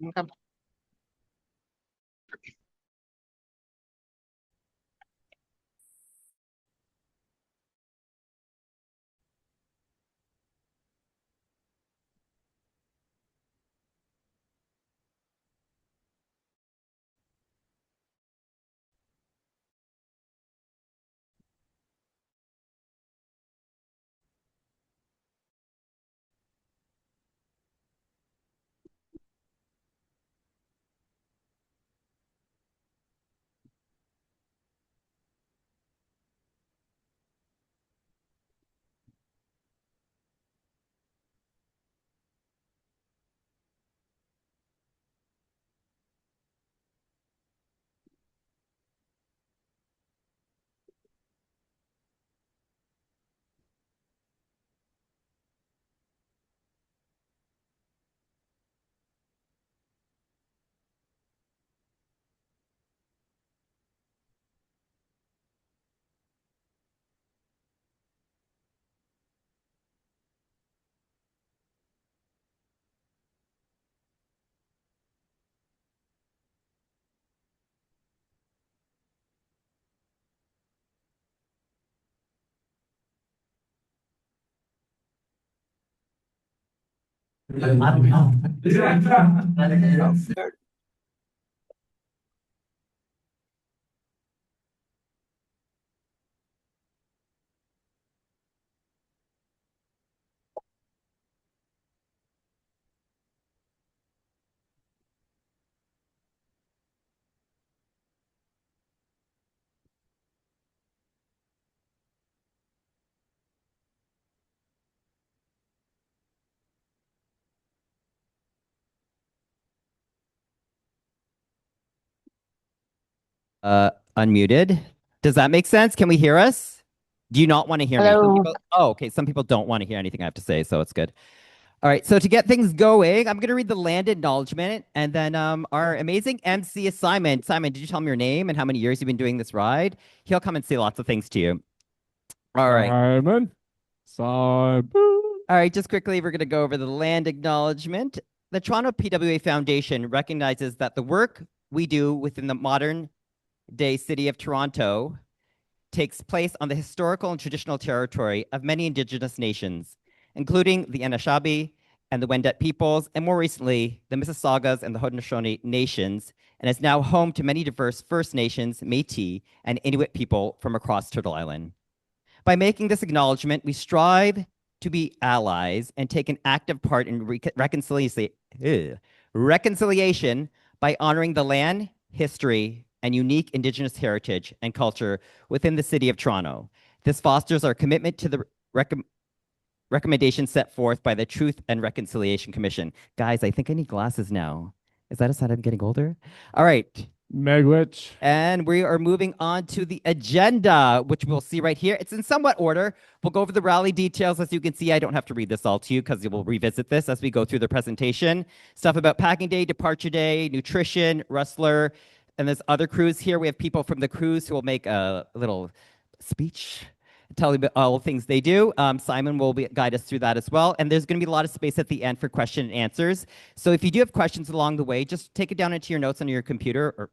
Okay. Unmuted. Does that make sense? Can we hear us? Do you not want to hear me? Some Hello. people, oh, okay. Some people don't want to hear anything I have to say, so it's good. All right. So to get things going, I'm going to read the land acknowledgement and then our amazing MC is Simon. Simon, did you tell him your name and how many years you've been doing this ride? He'll come and say lots of things to you. All right. Simon. Simon. All right. Just quickly, we're going to go over the land acknowledgement. The Toronto PWA Foundation recognizes that the work we do within the modern day city of Toronto takes place on the historical and traditional territory of many Indigenous nations, including the Anishinaabe and the Wendat peoples, and more recently, the Mississaugas and the Haudenosaunee nations, and is now home to many diverse First Nations, Métis, and Inuit people from across Turtle Island. By making this acknowledgement, we strive to be allies and take an active part in reconciliation by honoring the land, history, and unique Indigenous heritage and culture within the city of Toronto. This fosters our commitment to the recommendations set forth by the Truth and Reconciliation Commission. Guys, I think I need glasses now. Is that a sign I'm getting older? All right. Megwitch. And we are moving on to the agenda, which we'll see right here. It's in somewhat order. We'll go over the rally details. As you can see, I don't have to read this all to you because we'll revisit this as we go through the presentation. Stuff about packing day, departure day, nutrition, Rustler, and there's other crews here. We have people from the crews who will make a little speech tell you about all the things they do. Simon will guide us through that as well. And there's going to be a lot of space at the end for question and answers. So if you do have questions along the way, just take it down into your notes on your computer,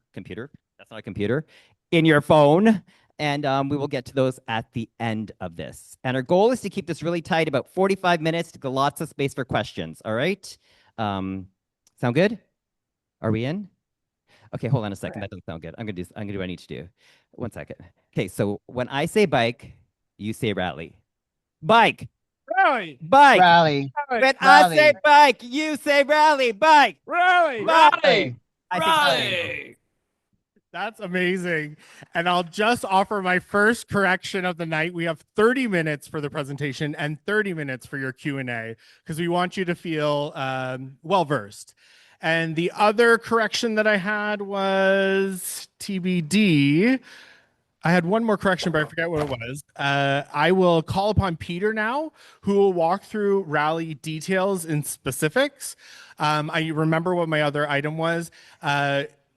that's not a computer, in your phone. And we will get to those at the end of this. And our goal is to keep this really tight, about 45 minutes to get lots of space for questions. All right? Sound good? Are we in? Okay, hold on a second. That doesn't sound good. I'm gonna do what I need to do. One second. Okay, so when I say bike, you say rally. Bike. Rally. Bike. Rally. When I Rally. say bike, you say rally. Bike. Rally. Rally. Rally. That's amazing. And I'll just offer my first correction of the night. We have 30 minutes for the presentation and 30 minutes for your Q&A because we want you to feel well-versed. And the other correction that I had was TBD. I had one more correction, but I forget what it was. I will call upon Peter now, who will walk through rally details and specifics. I remember what my other item was.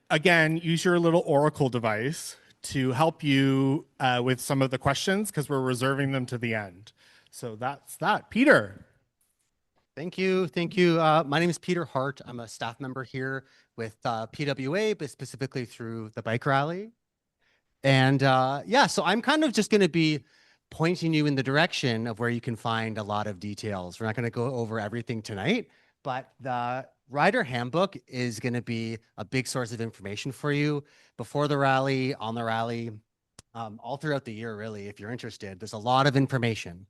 Again, use your little Oracle device to help you with some of the questions because we're reserving them to the end. So that's that. Peter. Thank you. Thank you. My name is Peter Hart. I'm a staff member here with PWA, but specifically through the bike rally. And yeah, so I'm kind of just going to be pointing you in the direction of where you can find a lot of details. We're not going to go over everything tonight, but the rider handbook is going to be a big source of information for you before the rally, on the rally, all throughout the year, really, if you're interested. There's a lot of information.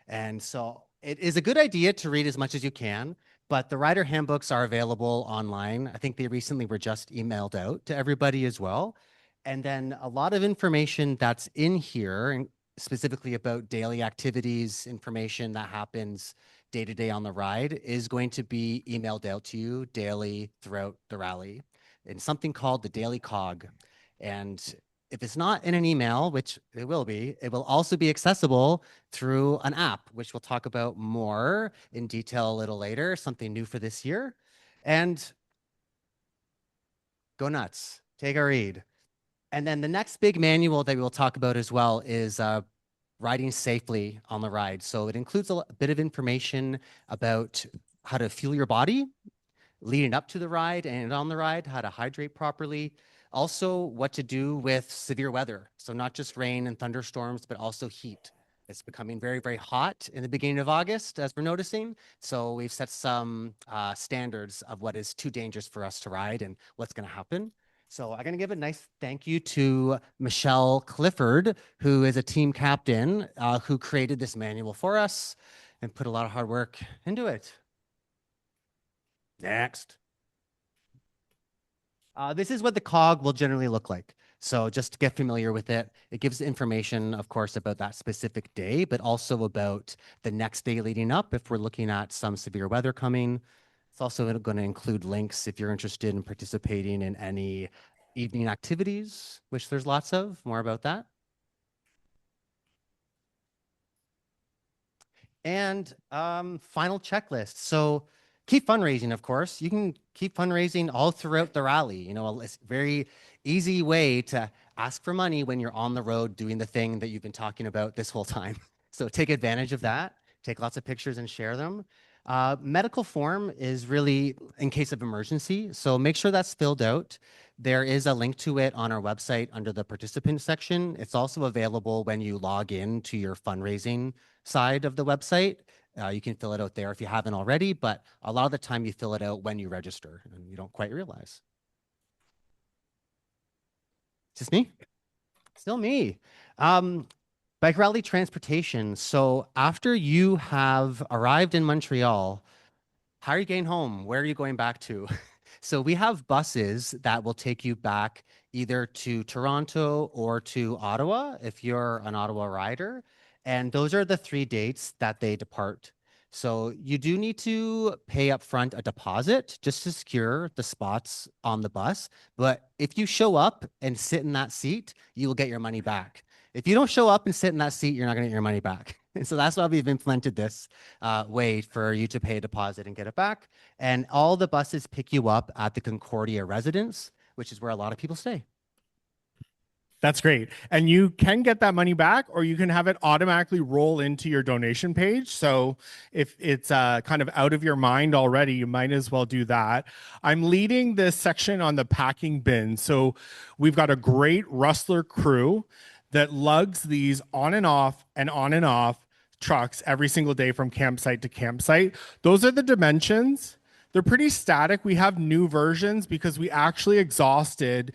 And so it is a good idea to read as much as you can, but the rider handbooks are available online. I think they recently were just emailed out to everybody as well. And then a lot of information that's in here, and specifically about daily activities, information that happens day to day on the ride, is going to be emailed out to you daily throughout the rally in something called the Daily Cog. And if it's not in an email, which it will also be accessible through an app, which we'll talk about more in detail a little later, something new for this year. And go nuts, take a read. And then the next big manual that we'll talk about as well is riding safely on the ride. So it includes a bit of information about how to fuel your body leading up to the ride and on the ride, how to hydrate properly. Also, what to do with severe weather. So not just rain and thunderstorms, but also heat. It's becoming very, very hot in the beginning of August, as we're noticing. So we've set some standards of what is too dangerous for us to ride and what's going to happen. So I'm going to give a nice thank you to Michelle Clifford, who is a team captain who created this manual for us and put a lot of hard work into it. Next. This is what the cog will generally look like. So just to get familiar with it, it gives information, of course, about that specific day, but also about the next day leading up if we're looking at some severe weather coming. It's also going to include links if you're interested in participating in any evening activities, which there's lots of. More about that. And final checklist. So keep fundraising, of course. You can keep fundraising all throughout the rally. You know, it's a very easy way to ask for money when you're on the road doing the thing that you've been talking about this whole time. So take advantage of that. Take lots of pictures and share them. Medical form is really in case of emergency. So make sure that's filled out. There is a link to it on our website under the participant section. It's also available when you log in to your fundraising side of the website. You can fill it out there if you haven't already, but a lot of the time you fill it out when you register and you don't quite realize. Just me? Still me. Bike rally transportation. So after you have arrived in Montreal, how are you getting home? Where are you going back to? So we have buses that will take you back either to Toronto or to Ottawa if you're an Ottawa rider. And those are the 3 dates that they depart. So you do need to pay upfront a deposit just to secure the spots on the bus. But if you show up and sit in that seat, you will get your money back. If you don't show up and sit in that seat, you're not going to get your money back. And so that's why we've implemented this way for you to pay a deposit and get it back. And all the buses pick you up at the Concordia residence, which is where a lot of people stay. That's great. And you can get that money back, or you can have it automatically roll into your donation page. So if it's kind of out of your mind already, you might as well do that. I'm leading this section on the packing bin. So we've got a great Rustler crew that lugs these on and off and on and off trucks every single day from campsite to campsite. Those are the dimensions. They're pretty static. We have new versions because we actually exhausted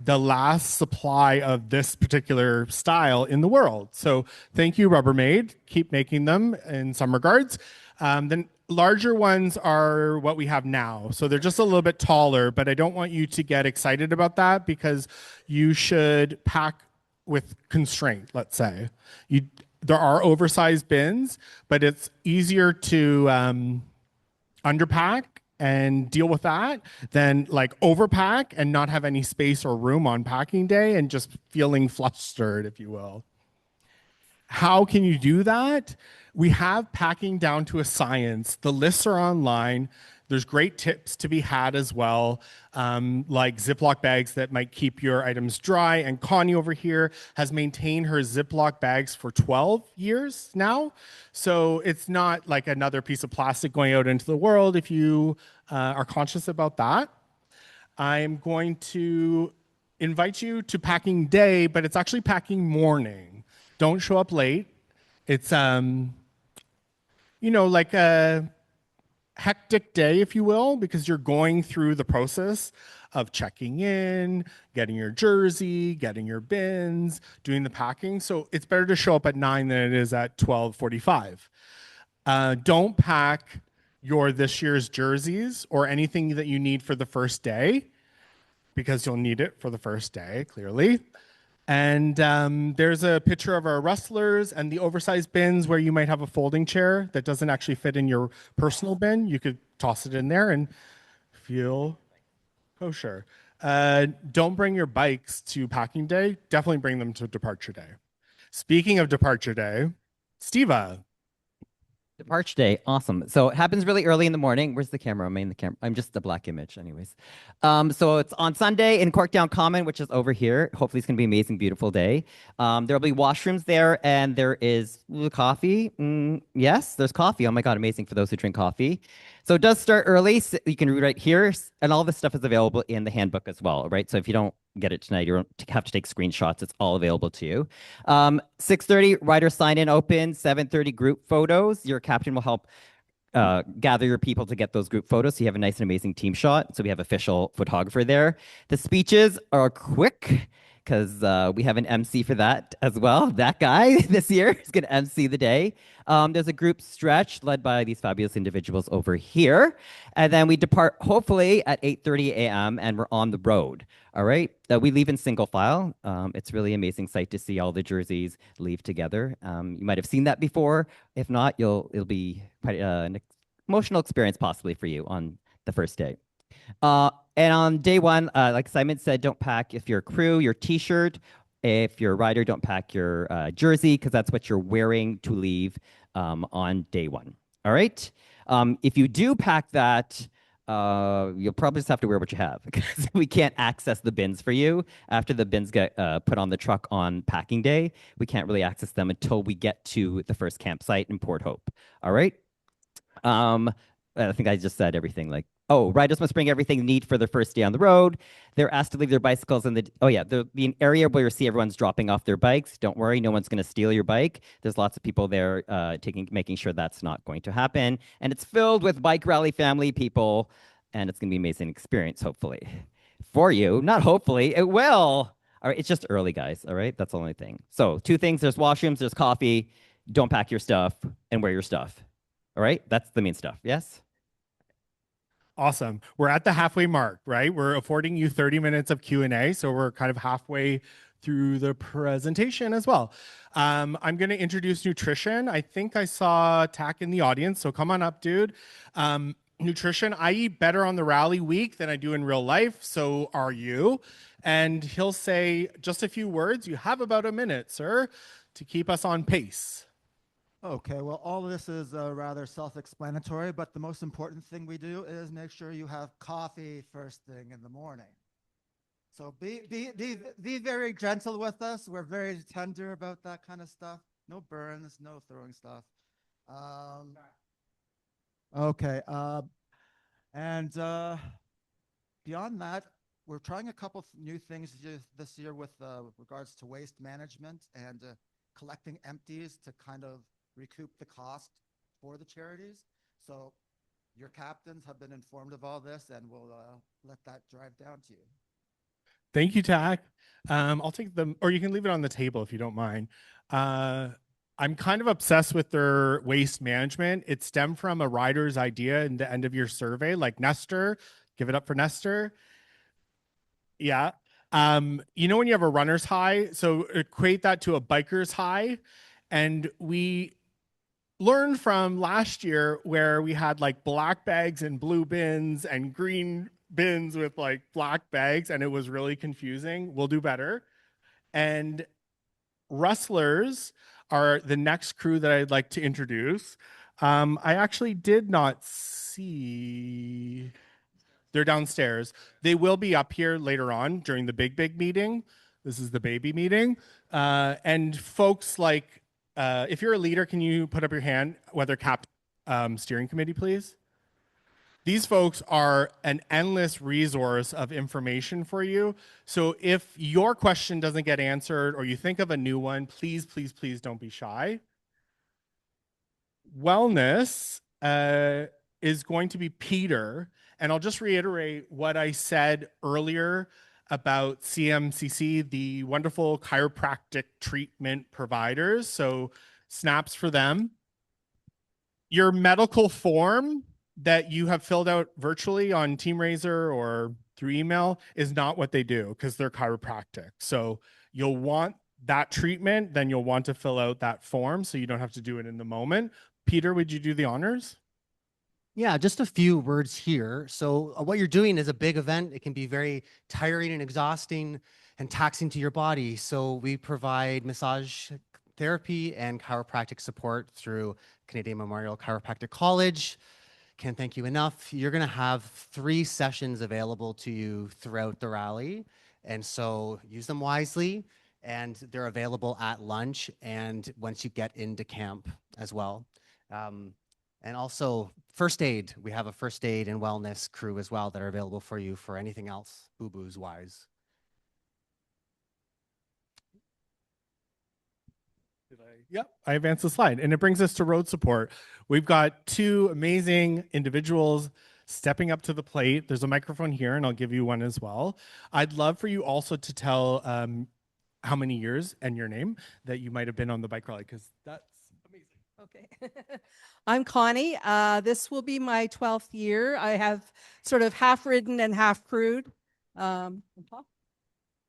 the last supply of this particular style in the world. So thank you, Rubbermaid. Keep making them in some regards. Then larger ones are what we have now. So they're just a little bit taller, but I don't want you to get excited about that because you should pack with constraint, let's say. There are oversized bins, but it's easier to underpack and deal with that than like overpack and not have any space or room on packing day and just feeling flustered, if you will. How can you do that? We have packing down to a science. The lists are online. There's great tips to be had as well, like Ziploc bags that might keep your items dry. And Connie over here has maintained her Ziploc bags for 12 years now. So it's not like another piece of plastic going out into the world if you are conscious about that. I'm going to invite you to packing day, but it's actually packing morning. Don't show up late. It's like a hectic day, if you will, because you're going through the process of checking in, getting your jersey, getting your bins, doing the packing. So it's better to show up at 9 than it is at 12:45. Don't pack your this year's jerseys or anything that you need for the first day because you'll need it for the first day, clearly. And there's a picture of our rustlers and the oversized bins where you might have a folding chair that doesn't actually fit in your personal bin. You could toss it in there and feel kosher. Don't bring your bikes to packing day. Definitely bring them to departure day. Speaking of departure day, Steva. Departure day, awesome. So it happens really early in the morning. Where's the camera? I'm the camera. I'm just the black image, anyways. So it's on Sunday in Corkdown Common, which is over here. Hopefully, it's gonna be an amazing, beautiful day. There'll be washrooms there, and there is coffee. Yes, there's coffee. Oh my God, amazing for those who drink coffee. So it does start early. So you can read right here, and all this stuff is available in the handbook as well, right? So if you don't get it tonight, you don't have to take screenshots. It's all available to you. 6:30 rider sign in open. 7:30 group photos. Your captain will help gather your people to get those group photos so you have a nice and amazing team shot. So we have official photographer there. The speeches are quick because we have an MC for that as well. That guy this year is going to MC the day. There's a group stretch led by these fabulous individuals over here. And then we depart hopefully at 8:30 a.m. and we're on the road. All right. We leave in single file. It's really amazing sight to see all the jerseys leave together. You might have seen that before. If not, it'll be quite an emotional experience possibly for you on the first day. And on day one, like Simon said, don't pack if you're a crew, your t-shirt. If you're a rider, don't pack your jersey because that's what you're wearing to leave on day one. All right. If you do pack that, you'll probably just have to wear what you have because we can't access the bins for you after the bins get put on the truck on packing day. We can't really access them until we get to the first campsite in Port Hope. All right. I think I just said everything. Like, oh, riders must bring everything they need for their first day on the road. They're asked to leave their bicycles in there'll be an area where you see everyone's dropping off their bikes. Don't worry, no one's going to steal your bike. There's lots of people there making sure that's not going to happen. And it's filled with bike rally family people, and it's going to be an amazing experience, hopefully. For you, not hopefully, it will. All right, it's just early, guys, all right? That's the only thing. So 2 things, there's washrooms, there's coffee. Don't pack your stuff and wear your stuff. All right, that's the main stuff, yes? Awesome. We're at the halfway mark, right? We're affording you 30 minutes of Q&A, so we're kind of halfway through the presentation as well. I'm going to introduce nutrition. I think I saw Tack in the audience, so come on up, dude. Nutrition, I eat better on the rally week than I do in real life, so are you. And he'll say just a few words. You have about a minute, sir, to keep us on pace. Okay, well, all of this is rather self-explanatory, but the most important thing we do is make sure you have coffee first thing in the morning. So be very gentle with us. We're very tender about that kind of stuff. No burns, no throwing stuff. Okay, and beyond that, we're trying a couple new things this year with regards to waste management and collecting empties to kind of recoup the cost for the charities. So your captains have been informed of all this and we'll let that drive down to you. Thank you, Tack. I'll take them, or you can leave it on the table if you don't mind. I'm kind of obsessed with their waste management. It stemmed from a rider's idea in the end of your survey, like Nestor. Give it up for Nestor. Yeah. When you have a runner's high, so equate that to a biker's high. And we learned from last year where we had like black bags and blue bins and green bins with like black bags, and it was really confusing. We'll do better. And rustlers are the next crew that I'd like to introduce. I actually did not see. They're downstairs. They will be up here later on during the big meeting. This is the baby meeting. And folks like, if you're a leader, can you put up your hand, whether steering committee, please? These folks are an endless resource of information for you. So if your question doesn't get answered or you think of a new one, please, please, please don't be shy. Wellness is going to be Peter. And I'll just reiterate what I said earlier about CMCC, the wonderful chiropractic treatment providers. So snaps for them. Your medical form that you have filled out virtually on TeamRaiser or through email is not what they do because they're chiropractic. So you'll want that treatment, then you'll want to fill out that form so you don't have to do it in the moment. Peter, would you do the honors? Yeah, just a few words here. So what you're doing is a big event. It can be very tiring and exhausting and taxing to your body. So we provide massage therapy and chiropractic support through Canadian Memorial Chiropractic College. Can't thank you enough. You're going to have 3 sessions available to you throughout the rally. And so use them wisely. And they're available at lunch and once you get into camp as well. And also first aid. We have a first aid and wellness crew as well that are available for you for anything else, boo-boos wise. Yep, I advanced the slide. And it brings us to road support. We've got 2 amazing individuals stepping up to the plate. There's a microphone here, and I'll give you one as well. I'd love for you also to tell how many years and your name that you might have been on the bike rally, because that's amazing. Okay. I'm Connie. This will be my 12th year. I have sort of half ridden and half crewed. Paul?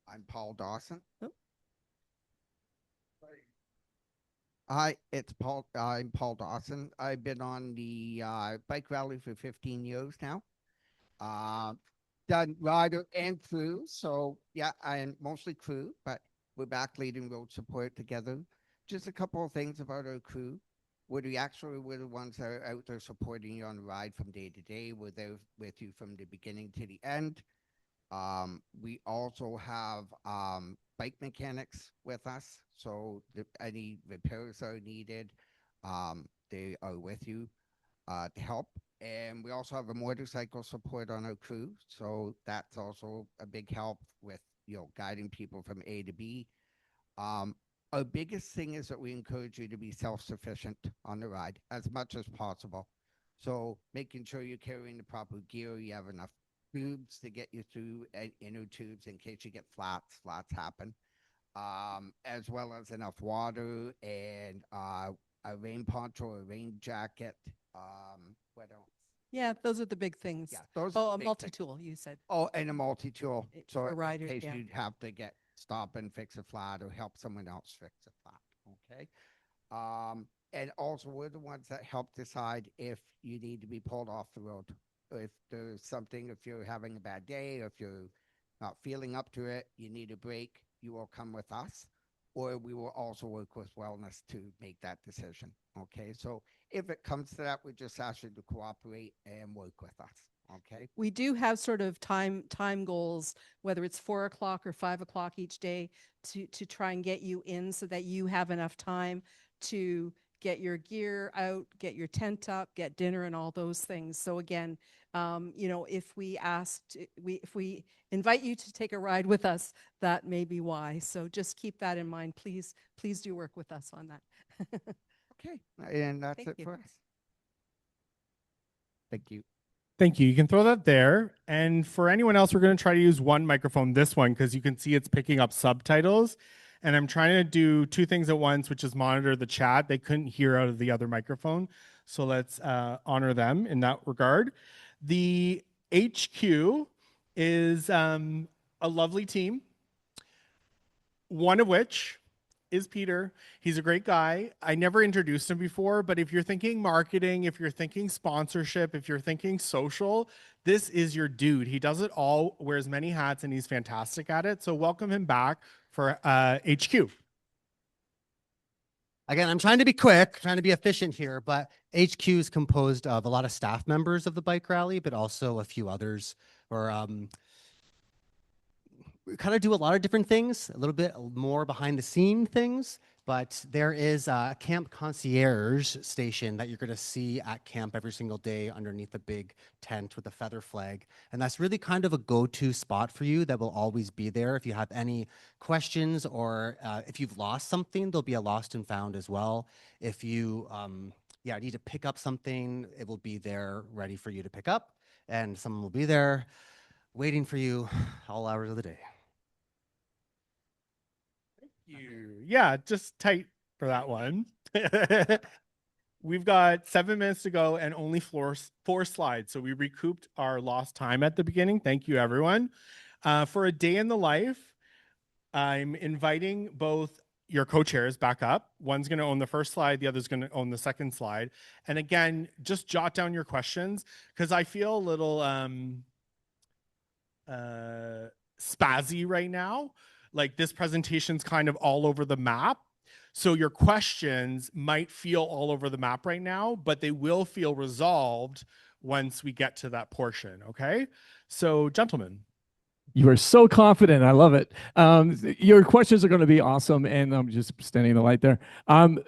I'm Paul Dawson. Oh. Hi, I'm Paul Dawson. I've been on the bike rally for 15 years now. Done rider and crew. So yeah, I'm mostly crew, but we're back leading road support together. Just a couple of things about our crew. We're the ones that are out there supporting you on the ride from day to day. We're there with you from the beginning to the end. We also have bike mechanics with us. So any repairs are needed, they are with you to help. And we also have a motorcycle support on our crew. So that's also a big help with, guiding people from A to B. Our biggest thing is that we encourage you to be self-sufficient on the ride as much as possible. So making sure you're carrying the proper gear, you have enough tubes to get you through inner tubes in case you get flats happen, as well as enough water and a rain poncho, a rain jacket. What else? Yeah, those are the big things. Yeah, those. Oh, a big things. multi-tool, you said. Oh, and a multi-tool. So For riders, in case yeah. you'd have to stop and fix a flat or help someone else fix a flat. Okay. And also we're the ones that help decide if you need to be pulled off the road. If there's something, if you're having a bad day, or if you're not feeling up to it, you need a break, you will come with us, or we will also work with wellness to make that decision. Okay. So if it comes to that, we just ask you to cooperate and work with us. Okay. We do have sort of time goals, whether it's 4 o'clock or 5 o'clock each day to try and get you in so that you have enough time to get your gear out, get your tent up, get dinner and all those things. So again, if we invite you to take a ride with us, that may be why. So just keep that in mind. Please do work with us on that. Okay. And that's Thank it you. for us. Thank you. Thank you. You can throw that there. And for anyone else, we're going to try to use one microphone, this one, because you can see it's picking up subtitles. And I'm trying to do 2 things at once, which is monitor the chat. They couldn't hear out of the other microphone. So let's honor them in that regard. The HQ is a lovely team, one of which is Peter. He's a great guy. I never introduced him before, but if you're thinking marketing, if you're thinking sponsorship, if you're thinking social, this is your dude. He does it all, wears many hats, and he's fantastic at it. So welcome him back for HQ. Again, I'm trying to be quick, trying to be efficient here, but HQ is composed of a lot of staff members of the bike rally, but also a few others, or we kind of do a lot of different things, a little bit more behind the scene things, but there is a camp concierge station that you're going to see at camp every single day underneath a big tent with a feather flag. And that's really kind of a go-to spot for you that will always be there. If you have any questions or if you've lost something, there'll be a lost and found as well. If you need to pick up something, it will be there ready for you to pick up, and someone will be there waiting for you all hours of the day. Yeah, just tight for that one. We've got 7 minutes to go and only four slides. So we recouped our lost time at the beginning. Thank you, everyone. For a day in the life, I'm inviting both your co-chairs back up. One's going to own the first slide. The other's going to own the second slide. And again, just jot down your questions because I feel a little spazzy right now. Like this presentation's kind of all over the map. So your questions might feel all over the map right now, but they will feel resolved once we get to that portion, okay? So gentlemen. You are so confident. I love it. Your questions are going to be awesome. And I'm just standing in the light there.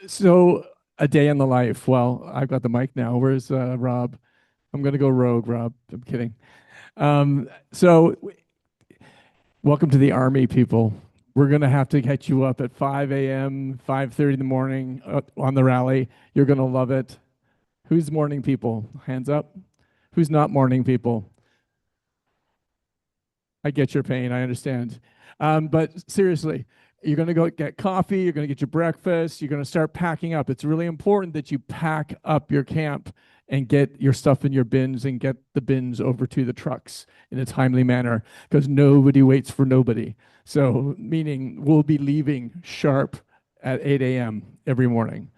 So a day in the life. Well, I've got the mic now. Where's Rob? I'm going to go rogue, Rob. I'm kidding. Welcome to the Army, people. We're going to have to catch you up at 5 a.m., 5:30 in the morning on the rally. You're going to love it. Who's morning people? Hands up. Who's not morning people? I get your pain. I understand. But seriously, you're going to go get coffee. You're going to get your breakfast. You're going to start packing up. It's really important that you pack up your camp and get your stuff in your bins and get the bins over to the trucks in a timely manner because nobody waits for nobody. So meaning we'll be leaving sharp at 8 a.m. every morning.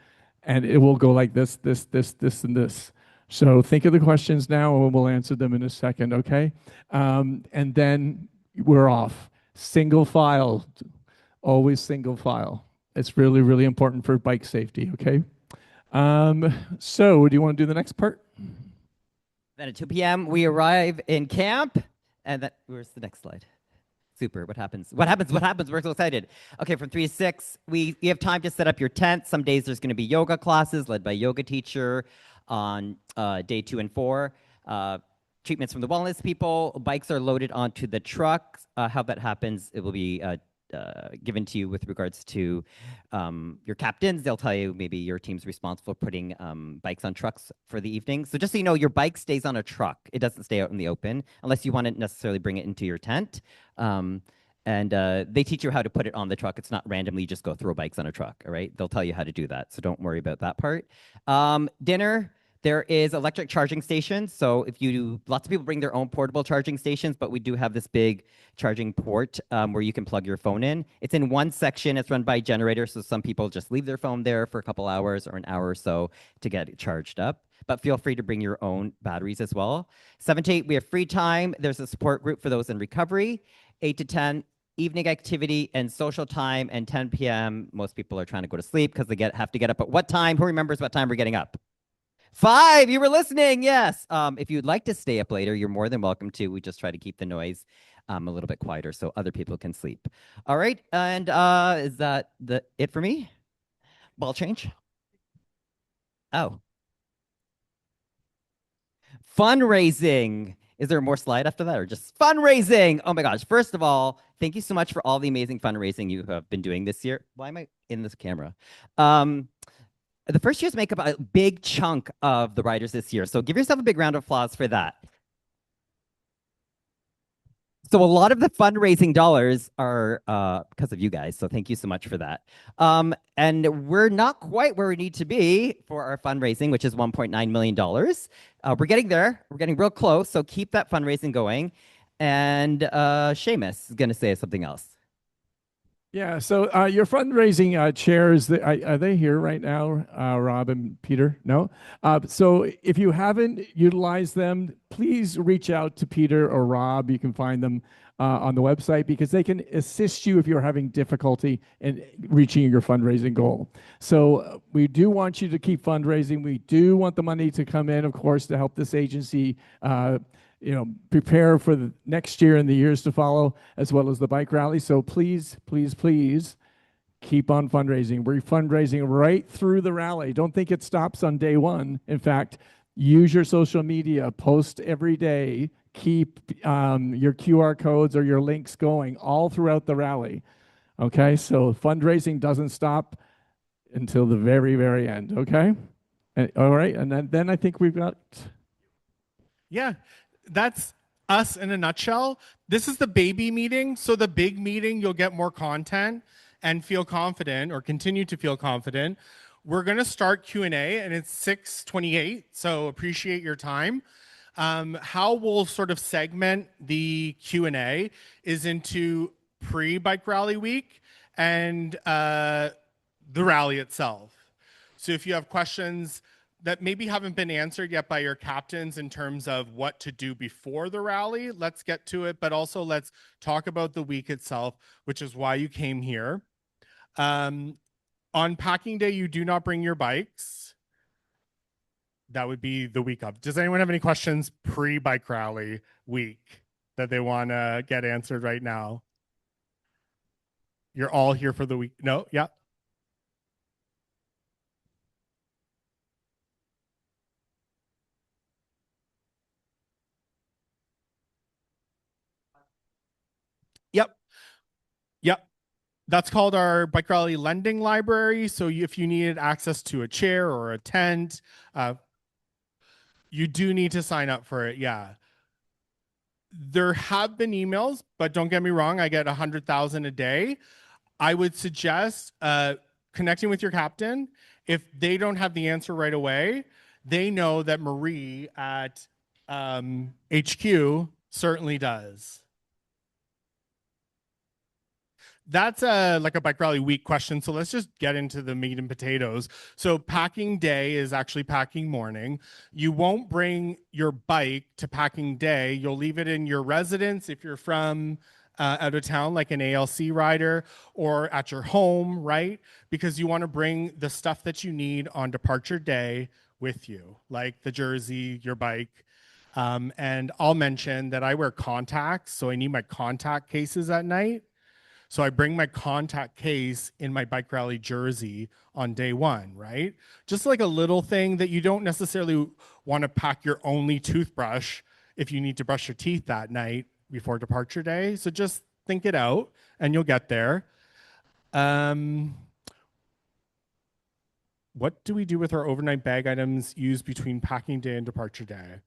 And it will go like this, and this. So think of the questions now and we'll answer them in a second, okay? And then we're off. Single file, always single file. It's really, really important for bike safety, okay? So do you want to do the next part? Then at 2 p.m. we arrive in camp, and then where's the next slide? Super. What happens? What happens? What happens? We're so excited. Okay, from 3 to 6, you have time to set up your tent. Some days there's going to be yoga classes led by a yoga teacher on day 2 and 4. Treatments from the wellness people. Bikes are loaded onto the trucks. How that happens, it will be given to you with regards to your captains. They'll tell you maybe your team's responsible for putting bikes on trucks for the evening. So just so you know, your bike stays on a truck. It doesn't stay out in the open unless you want to necessarily bring it into your tent. And they teach you how to put it on the truck. It's not randomly just go throw bikes on a truck, all right? They'll tell you how to do that, so don't worry about that part. Dinner. There is electric charging stations. So lots of people bring their own portable charging stations, but we do have this big charging port where you can plug your phone in. It's in one section. It's run by a generator. So some people just leave their phone there for a couple hours or an hour or so to get it charged up. But feel free to bring your own batteries as well. 7 to 8, we have free time. There's a support group for those in recovery. 8 to 10, evening activity and social time. And 10 p.m., most people are trying to go to sleep because they have to get up at what time? Who remembers what time we're getting up? 5, you were listening, yes. If you'd like to stay up later, you're more than welcome to. We just try to keep the noise a little bit quieter so other people can sleep. All right, and is that it for me? Ball change? Oh. Fundraising. Is there more slide after that or just fundraising? Oh my gosh. First of all, thank you so much for all the amazing fundraising you have been doing this year. Why am I in this camera? The first years make up a big chunk of the riders this year. So give yourself a big round of applause for that. So a lot of the fundraising dollars are because of you guys. So thank you so much for that. And we're not quite where we need to be for our fundraising, which is $1.9 million. We're getting there. We're getting real close. So keep that fundraising going. And Seamus is going to say something else. Yeah, so your fundraising chairs, are they here right now, Rob and Peter? No? So if you haven't utilized them, please reach out to Peter or Rob. You can find them on the website because they can assist you if you're having difficulty in reaching your fundraising goal. So we do want you to keep fundraising. We do want the money to come in, of course, to help this agency prepare for the next year and the years to follow, as well as the bike rally. So please, please, please keep on fundraising. We're fundraising right through the rally. Don't think it stops on day one. In fact, use your social media, post every day, keep your QR codes or your links going all throughout the rally. Okay, so fundraising doesn't stop until the very, very end. Okay, all right, and then I think we've got. Yeah, that's us in a nutshell. This is the baby meeting. So the big meeting, you'll get more content and feel confident or continue to feel confident. We're going to start Q&A and it's 6:28. So appreciate your time. How we'll sort of segment the Q&A is into pre-bike rally week and the rally itself. So if you have questions that maybe haven't been answered yet by your captains in terms of what to do before the rally, let's get to it. But also let's talk about the week itself, which is why you came here. On packing day, you do not bring your bikes. That would be the week of. Does anyone have any questions pre-bike rally week that they want to get answered right now? You're all here for the week. No? Yeah. Yep. Yep. That's called our bike rally lending library. So if you needed access to a chair or a tent, you do need to sign up for it. Yeah. There have been emails, but don't get me wrong, I get 100,000 a day. I would suggest connecting with your captain. If they don't have the answer right away, they know that Marie at HQ certainly does. That's like a bike rally week question. So let's just get into the meat and potatoes. So packing day is actually packing morning. You won't bring your bike to packing day. You'll leave it in your residence if you're from out of town, like an ALC rider, or at your home, right? Because you want to bring the stuff that you need on departure day with you, like the jersey, your bike. And I'll mention that I wear contacts, so I need my contact cases at night. So I bring my contact case in my bike rally jersey on day one, right? Just like a little thing that you don't necessarily want to pack your only toothbrush if you need to brush your teeth that night before departure day. So just think it out and you'll get there. What do we do with our overnight bag items used between packing day and departure day?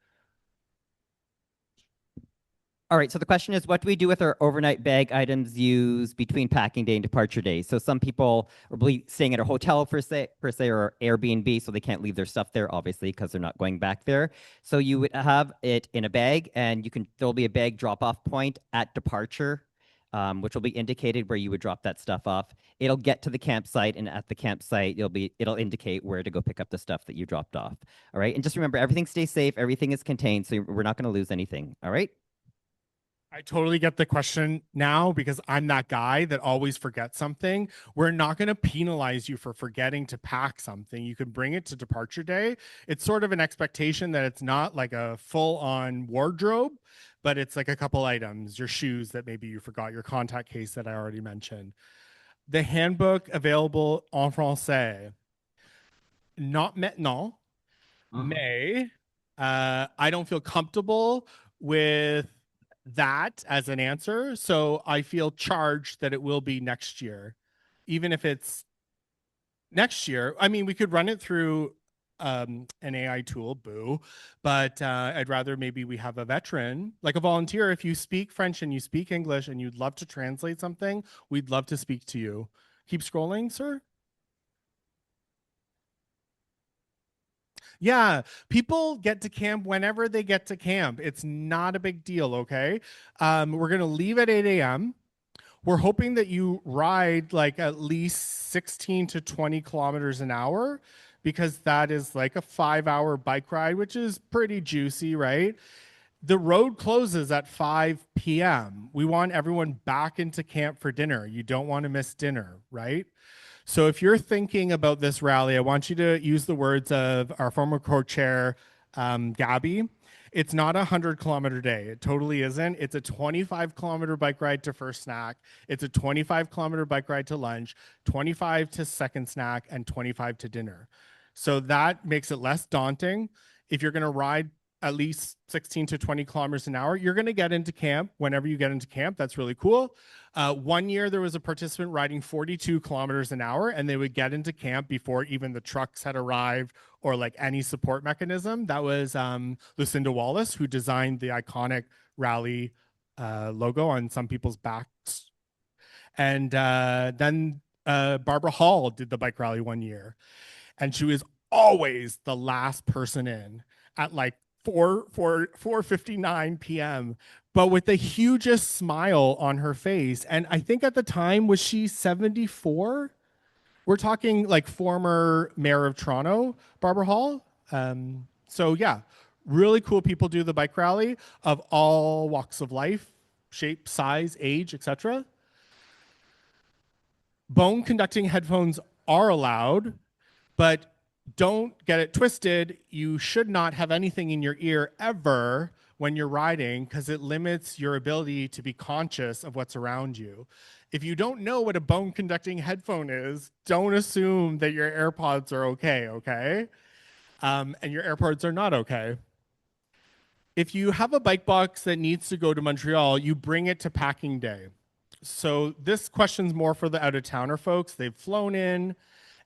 All right, so the question is, what do we do with our overnight bag items used between packing day and departure day? So some people are staying at a hotel per se, or Airbnb, so they can't leave their stuff there, obviously, because they're not going back there. So you would have it in a bag, and there'll be a bag drop-off point at departure, which will be indicated where you would drop that stuff off. It'll get to the campsite, and at the campsite, it'll indicate where to go pick up the stuff that you dropped off. All right, and just remember, everything stays safe, everything is contained, so we're not going to lose anything. All right. I totally get the question now because I'm that guy that always forgets something. We're not going to penalize you for forgetting to pack something. You can bring it to departure day. It's sort of an expectation that it's not like a full on wardrobe, but it's like a couple items, your shoes that maybe you forgot, your contact case that I already mentioned. The handbook available en français. Not maintenant, mais I don't feel comfortable with that as an answer. So I feel charged that it will be next year, even if it's next year. I mean, we could run it through an AI tool, boo, but I'd rather maybe we have a veteran, like a volunteer. If you speak French and you speak English and you'd love to translate something, we'd love to speak to you. Keep scrolling, sir. Yeah, people get to camp whenever they get to camp. It's not a big deal, okay? We're going to leave at 8 a.m. We're hoping that you ride like at least 16 to 20 kilometers an hour because that is like a 5-hour bike ride, which is pretty juicy, right? The road closes at 5 p.m. We want everyone back into camp for dinner. You don't want to miss dinner, right? So if you're thinking about this rally, I want you to use the words of our former co-chair, Gabby. It's not a 100-kilometer day. It totally isn't. It's a 25-kilometer bike ride to first snack. It's a 25-kilometer bike ride to lunch, 25 to second snack, and 25 to dinner. So that makes it less daunting. If you're going to ride at least 16 to 20 kilometers an hour, you're going to get into camp whenever you get into camp. That's really cool. One year there was a participant riding 42 kilometers an hour, and they would get into camp before even the trucks had arrived or like any support mechanism. That was Lucinda Wallace, who designed the iconic rally logo on some people's backs. And then Barbara Hall did the bike rally one year, and she was always the last person in at like 4:59 p.m., but with the hugest smile on her face. And I think at the time, was she 74? We're talking like former mayor of Toronto, Barbara Hall. So yeah, really cool people do the bike rally of all walks of life, shape, size, age, etc. Bone conducting headphones are allowed, but don't get it twisted. You should not have anything in your ear ever when you're riding, because it limits your ability to be conscious of what's around you. If you don't know what a bone conducting headphone is, don't assume that your AirPods are okay, okay? And your AirPods are not okay. If you have a bike box that needs to go to Montreal, you bring it to packing day. So this question's more for the out-of-towner folks. They've flown in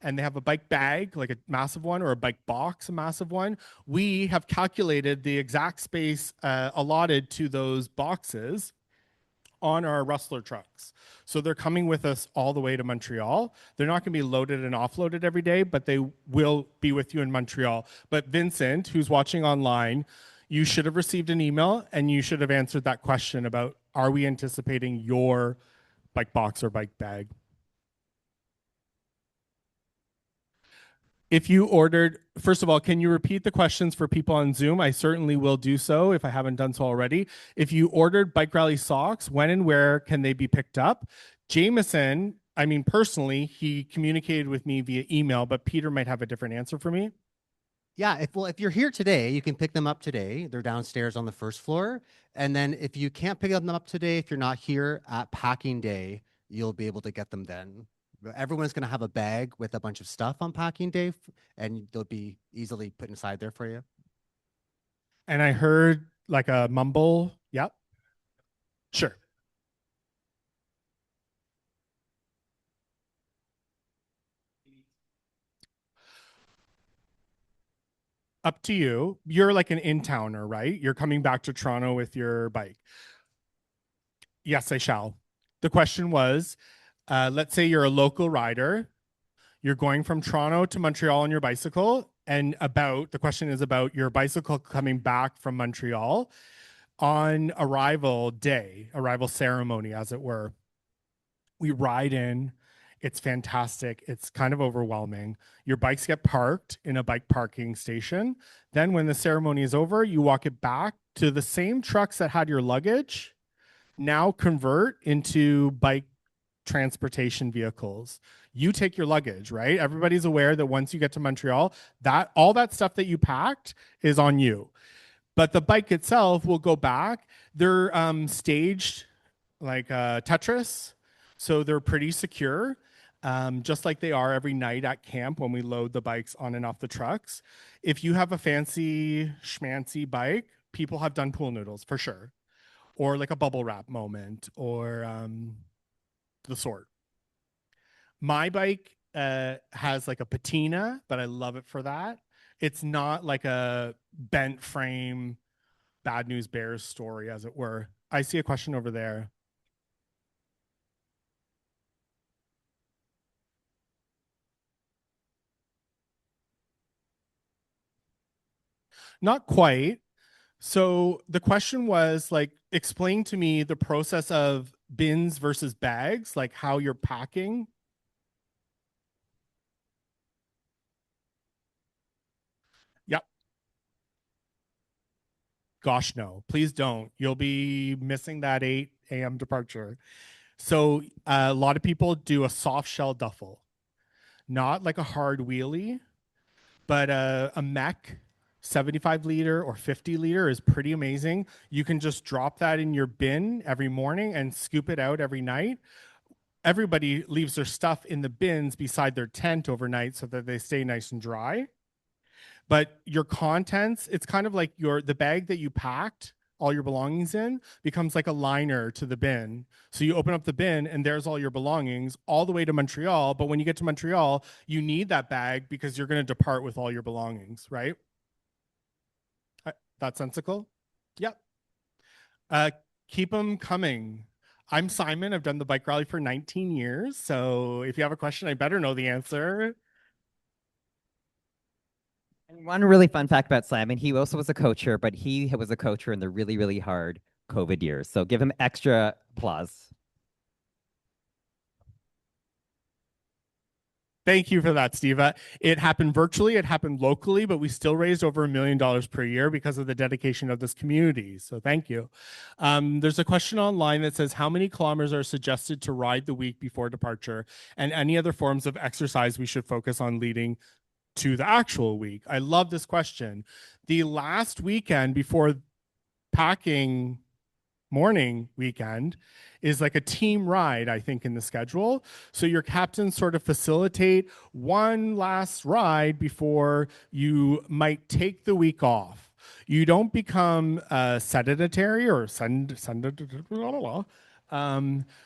and they have a bike bag, like a massive one, or a bike box, a massive one. We have calculated the exact space allotted to those boxes on our Rustler trucks. So they're coming with us all the way to Montreal. They're not going to be loaded and offloaded every day, but they will be with you in Montreal. But Vincent, who's watching online, you should have received an email and you should have answered that question about, are we anticipating your bike box or bike bag? If you ordered, first of all, can you repeat the questions for people on Zoom? I certainly will do so if I haven't done so already. If you ordered Bike Rally socks, when and where can they be picked up? Jameson, I mean, personally, he communicated with me via email, but Peter might have a different answer for me. Yeah, if you're here today, you can pick them up today. They're downstairs on the first floor. And then if you can't pick them up today, if you're not here at packing day, you'll be able to get them then. Everyone's going to have a bag with a bunch of stuff on packing day, and they'll be easily put inside there for you. And I heard like a mumble. Yep. Sure. Up to you. You're like an in-towner, right? You're coming back to Toronto with your bike. Yes, I shall. The question was, let's say you're a local rider. You're going from Toronto to Montreal on your bicycle, and the question is about your bicycle coming back from Montreal on arrival day, arrival ceremony, as it were. We ride in. It's fantastic. It's kind of overwhelming. Your bikes get parked in a bike parking station. Then when the ceremony is over, you walk it back to the same trucks that had your luggage, now convert into bike transportation vehicles. You take your luggage, right? Everybody's aware that once you get to Montreal, that all that stuff that you packed is on you. But the bike itself will go back. They're staged like Tetris, so they're pretty secure, just like they are every night at camp when we load the bikes on and off the trucks. If you have a fancy schmancy bike, people have done pool noodles for sure, or like a bubble wrap moment, or the sort. My bike has like a patina, but I love it for that. It's not like a bent frame, bad news bears story, as it were. I see a question over there. Not quite. So the question was like, explain to me the process of bins versus bags, like how you're packing. Yep. Gosh, no, please don't. You'll be missing that 8 a.m. departure. So a lot of people do a soft shell duffel, not like a hard wheelie, but a mech 75 liter or 50 liter is pretty amazing. You can just drop that in your bin every morning and scoop it out every night. Everybody leaves their stuff in the bins beside their tent overnight so that they stay nice and dry. But your contents, it's kind of like the bag that you packed all your belongings in becomes like a liner to the bin. So you open up the bin and there's all your belongings all the way to Montreal. But when you get to Montreal, you need that bag because you're going to depart with all your belongings, right? That's sensical? Yep. Keep them coming. I'm Simon. I've done the bike rally for 19 years. So if you have a question, I better know the answer. And one really fun fact about Simon, he also was a coacher, but he was a coacher in the really, really hard COVID years. So give him extra applause. Thank you for that, Steve. It happened virtually, it happened locally, but we still raised over $1 million per year because of the dedication of this community. So thank you. There's a question online that says, how many kilometers are suggested to ride the week before departure, and any other forms of exercise we should focus on leading to the actual week? I love this question. The last weekend before packing morning weekend is like a team ride, I think, in the schedule. So your captains sort of facilitate one last ride before you might take the week off. You don't become sedentary or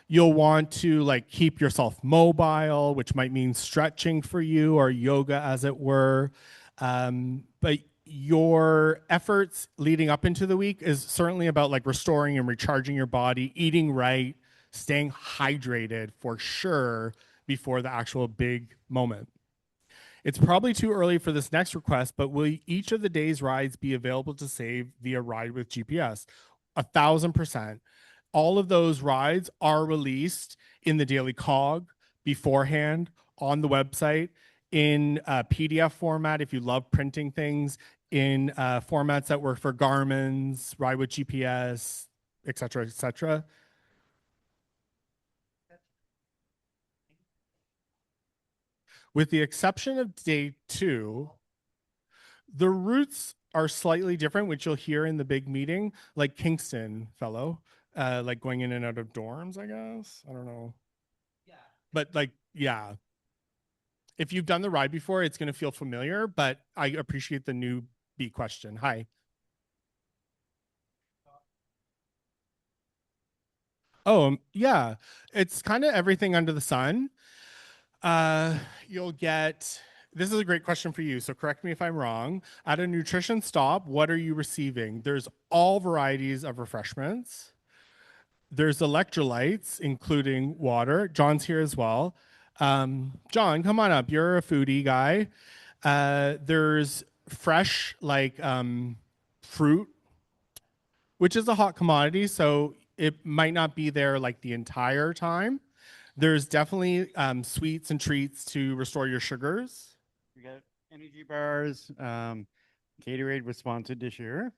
you'll want to like keep yourself mobile, which might mean stretching for you or yoga, as it were. But your efforts leading up into the week is certainly about like restoring and recharging your body, eating right, staying hydrated for sure before the actual big moment. It's probably too early for this next request, but will each of the day's rides be available to save via Ride with GPS? 1,000%. All of those rides are released in the Daily Cog beforehand on the website in PDF format if you love printing things, in formats that work for Garmin's, Ride with GPS, et cetera, et cetera. With the exception of day 2, the routes are slightly different, which you'll hear in the big meeting, like Kingston fellow, like going in and out of dorms, I guess. I don't know. Yeah. But like, yeah. If you've done the ride before, it's going to feel familiar, but I appreciate the newbie question. Hi. Oh, yeah. It's kind of everything under the sun. You'll get, this is a great question for you, so correct me if I'm wrong. At a nutrition stop, what are you receiving? There's all varieties of refreshments. There's electrolytes, including water. John's here as well. John, come on up. You're a foodie guy. There's fresh, like fruit, which is a hot commodity, so it might not be there like the entire time. There's definitely sweets and treats to restore your sugars. We got energy bars. Gatorade was sponsored this year.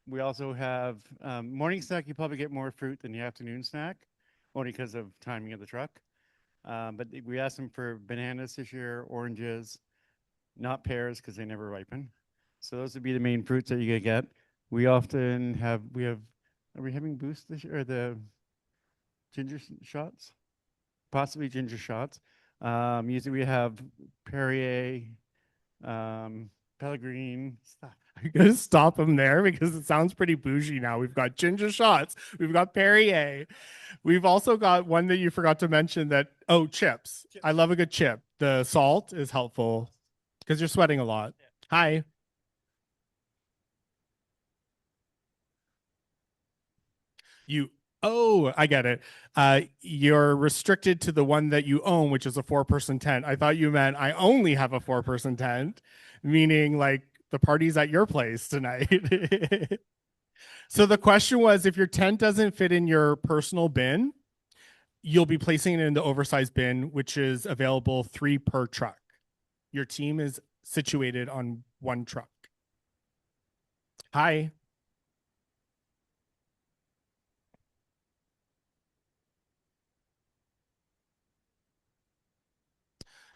We also have morning snack. You probably get more fruit than the afternoon snack, only because of timing of the truck. But we asked them for bananas this year, oranges, not pears because they never ripen. So those would be the main fruits that you could get. We often have, are we having Boost this year, or the ginger shots? Possibly ginger shots. Usually we have Perrier, Pellegrine. Stop. I'm going to stop them there because it sounds pretty bougie now. We've got ginger shots. We've got Perrier. We've also got one that you forgot to mention that, oh, chips. I love a good chip. The salt is helpful because you're sweating a lot. Yeah. Hi. Oh, I get it. You're restricted to the one that you own, which is a 4-person tent. I thought you meant I only have a 4-person tent, meaning like the party's at your place tonight. So the question was, if your tent doesn't fit in your personal bin, you'll be placing it in the oversized bin, which is available 3 per truck. Your team is situated on 1 truck. Hi.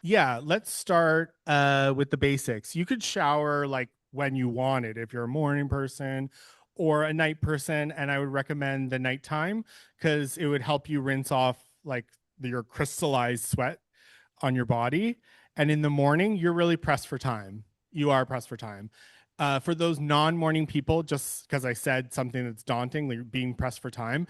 Yeah, let's start with the basics. You could shower like when you want it if you're a morning person or a night person, and I would recommend the nighttime because it would help you rinse off like your crystallized sweat on your body. And in the morning, you're really pressed for time. You are pressed for time. For those non-morning people, just because I said something that's daunting, like being pressed for time,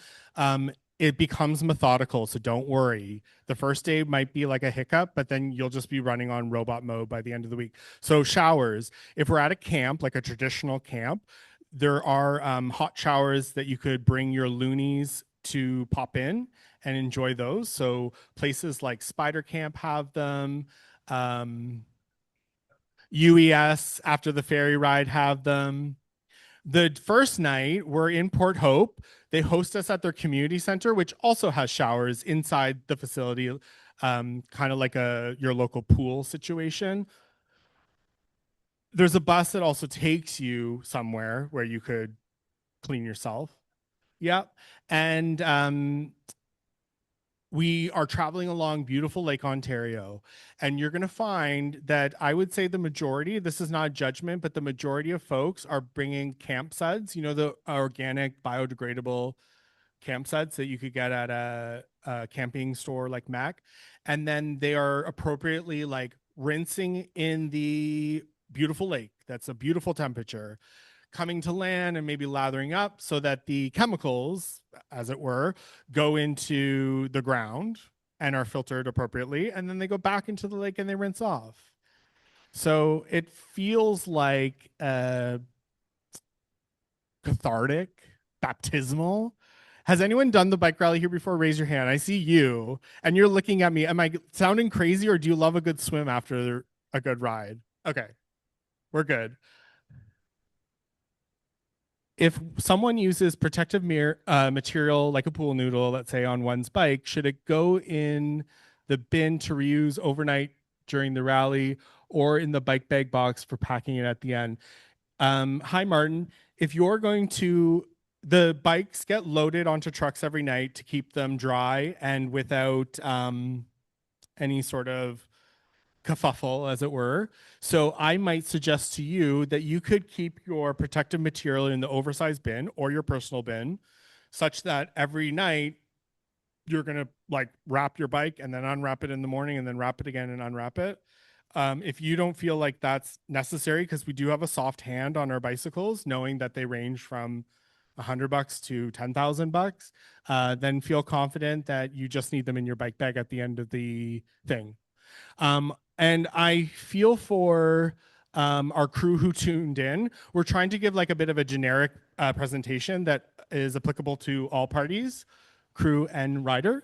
it becomes methodical. So don't worry. The first day might be like a hiccup, but then you'll just be running on robot mode by the end of the week. So showers. If we're at a camp, like a traditional camp, there are hot showers that you could bring your loonies to pop in and enjoy those. So places like Spider Camp have them. UES after the ferry ride have them. The first night we're in Port Hope. They host us at their community center, which also has showers inside the facility, kind of like your local pool situation. There's a bus that also takes you somewhere where you could clean yourself. Yep. And we are traveling along beautiful Lake Ontario, and you're going to find that I would say the majority, this is not a judgment, but the majority of folks are bringing camp suds, the organic, biodegradable camp suds that you could get at a camping store like Mac. And then they are appropriately like rinsing in the beautiful lake. That's a beautiful temperature, coming to land and maybe lathering up so that the chemicals, as it were, go into the ground and are filtered appropriately. And then they go back into the lake and they rinse off. So it feels like cathartic, baptismal. Has anyone done the bike rally here before? Raise your hand. I see you, and you're looking at me. Am I sounding crazy, or do you love a good swim after a good ride? Okay, we're good. If someone uses protective material like a pool noodle, let's say on one's bike, should it go in the bin to reuse overnight during the rally or in the bike bag box for packing it at the end? Hi, Martin. If you're going to, the bikes get loaded onto trucks every night to keep them dry and without any sort of kerfuffle, as it were. So I might suggest to you that you could keep your protective material in the oversized bin or your personal bin, such that every night you're gonna like wrap your bike and then unwrap it in the morning and then wrap it again and unwrap it. If you don't feel like that's necessary, because we do have a soft hand on our bicycles, knowing that they range from $100 to $10,000, then feel confident that you just need them in your bike bag at the end of the thing. And I feel for our crew who tuned in. We're trying to give like a bit of a generic presentation that is applicable to all parties, crew and rider.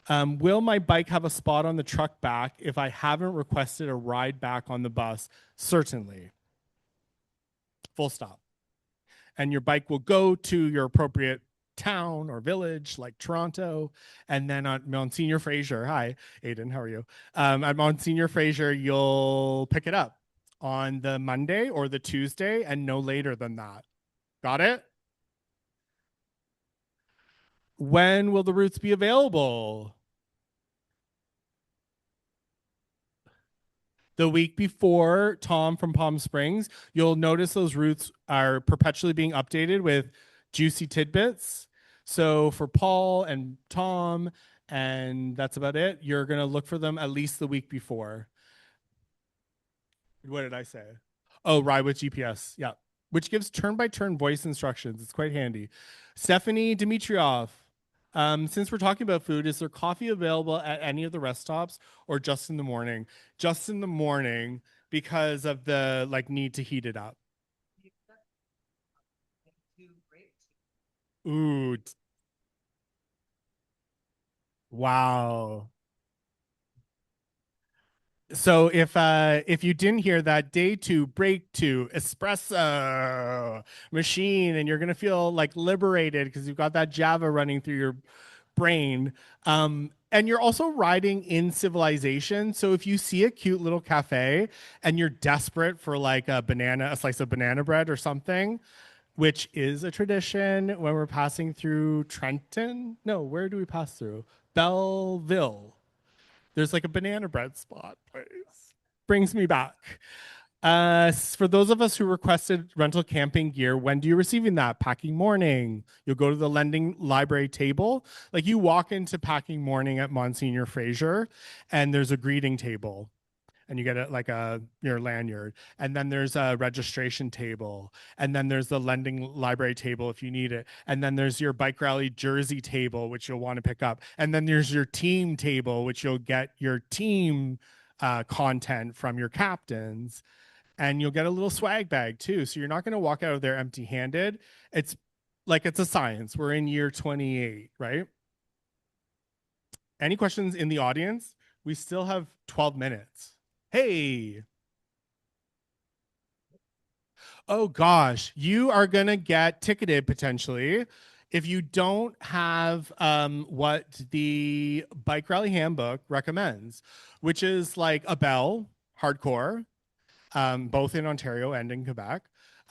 Will my bike have a spot on the truck back if I haven't requested a ride back on the bus? Certainly. Full stop. And your bike will go to your appropriate town or village like Toronto. And then on Monsignor Fraser, hi, Aiden, how are you? At Monsignor Fraser, you'll pick it up on the Monday or the Tuesday and no later than that. Got it? When will the routes be available? The week before Tom from Palm Springs, you'll notice those routes are perpetually being updated with juicy tidbits. So for Paul and Tom, and that's about it, you're going to look for them at least the week before. What did I say? Oh, ride with GPS. Yeah. Which gives turn by turn voice instructions. It's quite handy. Stephanie Dimitrioff. Since we're talking about food, is there coffee available at any of the rest stops or just in the morning? Just in the morning because of the like need to heat it up. Ooh. Wow. So if you didn't hear that, day 2, break 2, espresso machine, and you're gonna feel like liberated because you've got that Java running through your brain. And you're also riding in civilization. So if you see a cute little cafe and you're desperate for like a slice of banana bread or something, which is a tradition when we're passing through Trenton. No, where do we pass through? Belleville. There's like a banana bread spot place. Brings me back. For those of us who requested rental camping gear, when do you receiving that? Packing morning. You'll go to the lending library table. Like you walk into packing morning at Monsignor Fraser, and there's a greeting table. And you get it like your lanyard, and then there's a registration table, and then there's the lending library table if you need it, and then there's your bike rally jersey table which you'll want to pick up, and then there's your team table which you'll get your team content from your captains, and you'll get a little swag bag too. So you're not going to walk out of there empty handed. It's like it's a science. We're in year 28, right? Any questions in the audience? We still have 12 minutes. Hey. Oh gosh, you are gonna get ticketed potentially if you don't have what the bike rally handbook recommends, which is like a bell, hardcore, both in Ontario and in Quebec.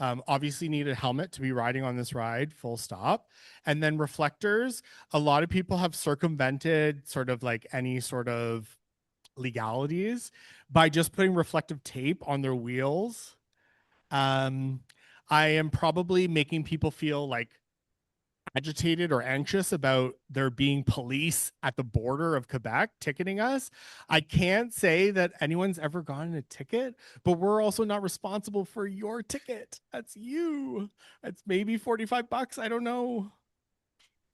Obviously need a helmet to be riding on this ride, full stop. And then reflectors. A lot of people have circumvented sort of like any sort of legalities by just putting reflective tape on their wheels. I am probably making people feel like agitated or anxious about there being police at the border of Quebec ticketing us. I can't say that anyone's ever gotten a ticket, but we're also not responsible for your ticket. That's you. It's maybe 45 bucks. I don't know.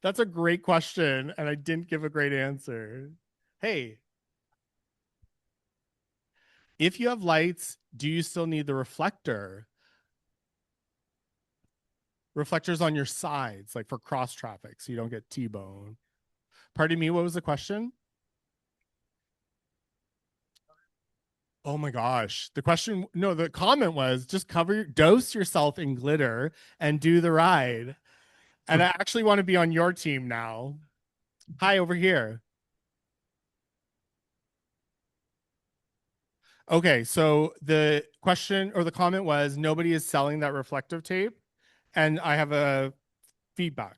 That's a great question, and I didn't give a great answer. Hey, if you have lights, do you still need the reflector? Reflectors on your sides, like for cross traffic, so you don't get T-bone. Pardon me, what was the question? Oh my gosh. The comment was just dose yourself in glitter and do the ride. And I actually want to be on your team now. Hi, over here. Okay, so the question or the comment was nobody is selling that reflective tape, and I have a feedback.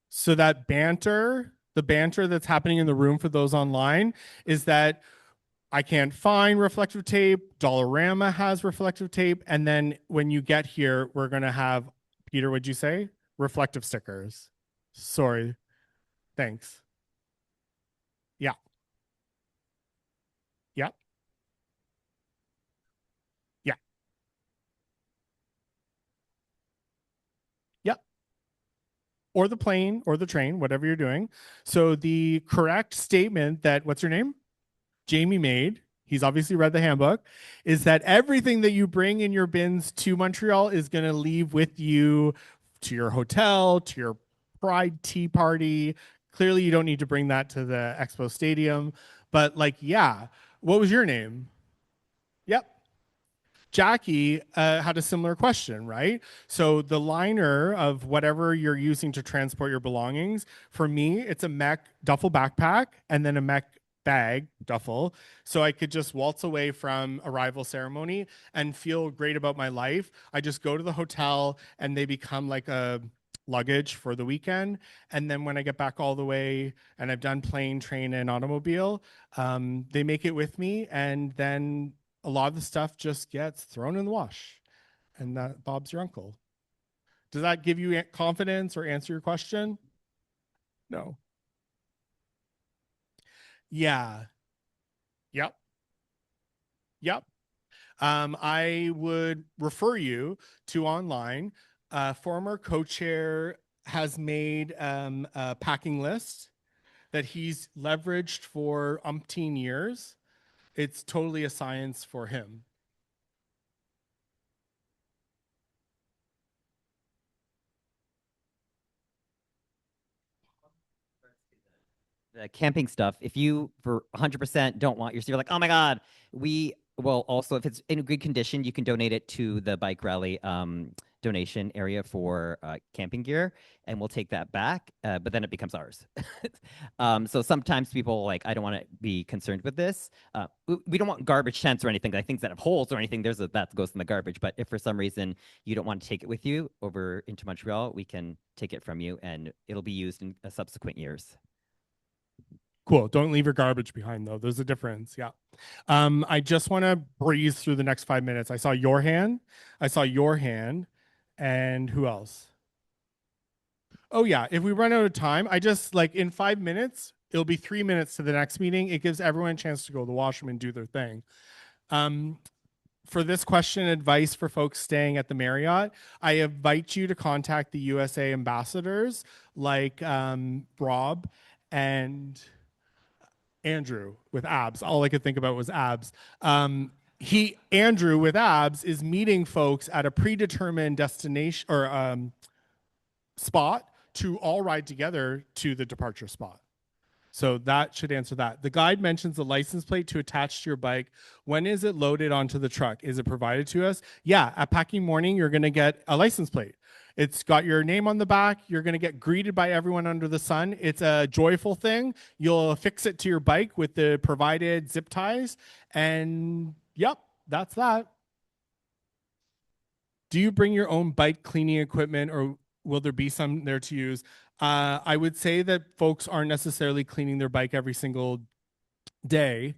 So that banter, the banter that's happening in the room for those online is that I can't find reflective tape. Dollarama has reflective tape. And then when you get here, we're going to have, Peter, what'd you say? Reflective stickers. Sorry. Thanks. Yeah. Yeah. Yeah. Yeah. Or the plane or the train, whatever you're doing. So the correct statement that, what's your name? Jamie made, he's obviously read the handbook, is that everything that you bring in your bins to Montreal is going to leave with you to your hotel, to your Pride Tea Party. Clearly, you don't need to bring that to the Expo Stadium. But, like, yeah. What was your name? Yep. Jackie had a similar question, right? So the liner of whatever you're using to transport your belongings, for me, it's a mech duffel backpack and then a mech bag duffel, so I could just waltz away from arrival ceremony and feel great about my life. I just go to the hotel and they become like a luggage for the weekend, and then when I get back all the way and I've done plane, train, and automobile, they make it with me, and then a lot of the stuff just gets thrown in the wash, and that Bob's your uncle. Does that give you confidence or answer your question? No. Yeah. Yep. Yep. I would refer you to online. Former co-chair has made a packing list that he's leveraged for umpteen years. It's totally a science for him. The camping stuff, if you for 100% don't want you're like, oh my God, we will also, if it's in good condition, you can donate it to the bike rally donation area for camping gear, and we'll take that back, but then it becomes ours. So sometimes people like, I don't want to be concerned with this. We don't want garbage tents or anything, like things that have holes or anything. That goes in the garbage. But if for some reason you don't want to take it with you over into Montreal, we can take it from you, and it'll be used in subsequent years. Cool. Don't leave your garbage behind, though. There's a difference. Yeah. I just want to breeze through the next 5 minutes. I saw your hand. And who else? Oh, yeah. If we run out of time, I just like in 5 minutes, it'll be 3 minutes to the next meeting. It gives everyone a chance to go to the washroom and do their thing. For this question, advice for folks staying at the Marriott, I invite you to contact the USA ambassadors like Rob and Andrew with abs. All I could think about was abs. Andrew with abs is meeting folks at a predetermined destination or spot to all ride together to the departure spot. So that should answer that. The guide mentions the license plate to attach to your bike. When is it loaded onto the truck? Is it provided to us? Yeah, at packing morning, you're going to get a license plate. It's got your name on the back. You're going to get greeted by everyone under the sun. It's a joyful thing. You'll affix it to your bike with the provided zip ties. And yep, that's that. Do you bring your own bike cleaning equipment, or will there be some there to use? I would say that folks aren't necessarily cleaning their bike every single day.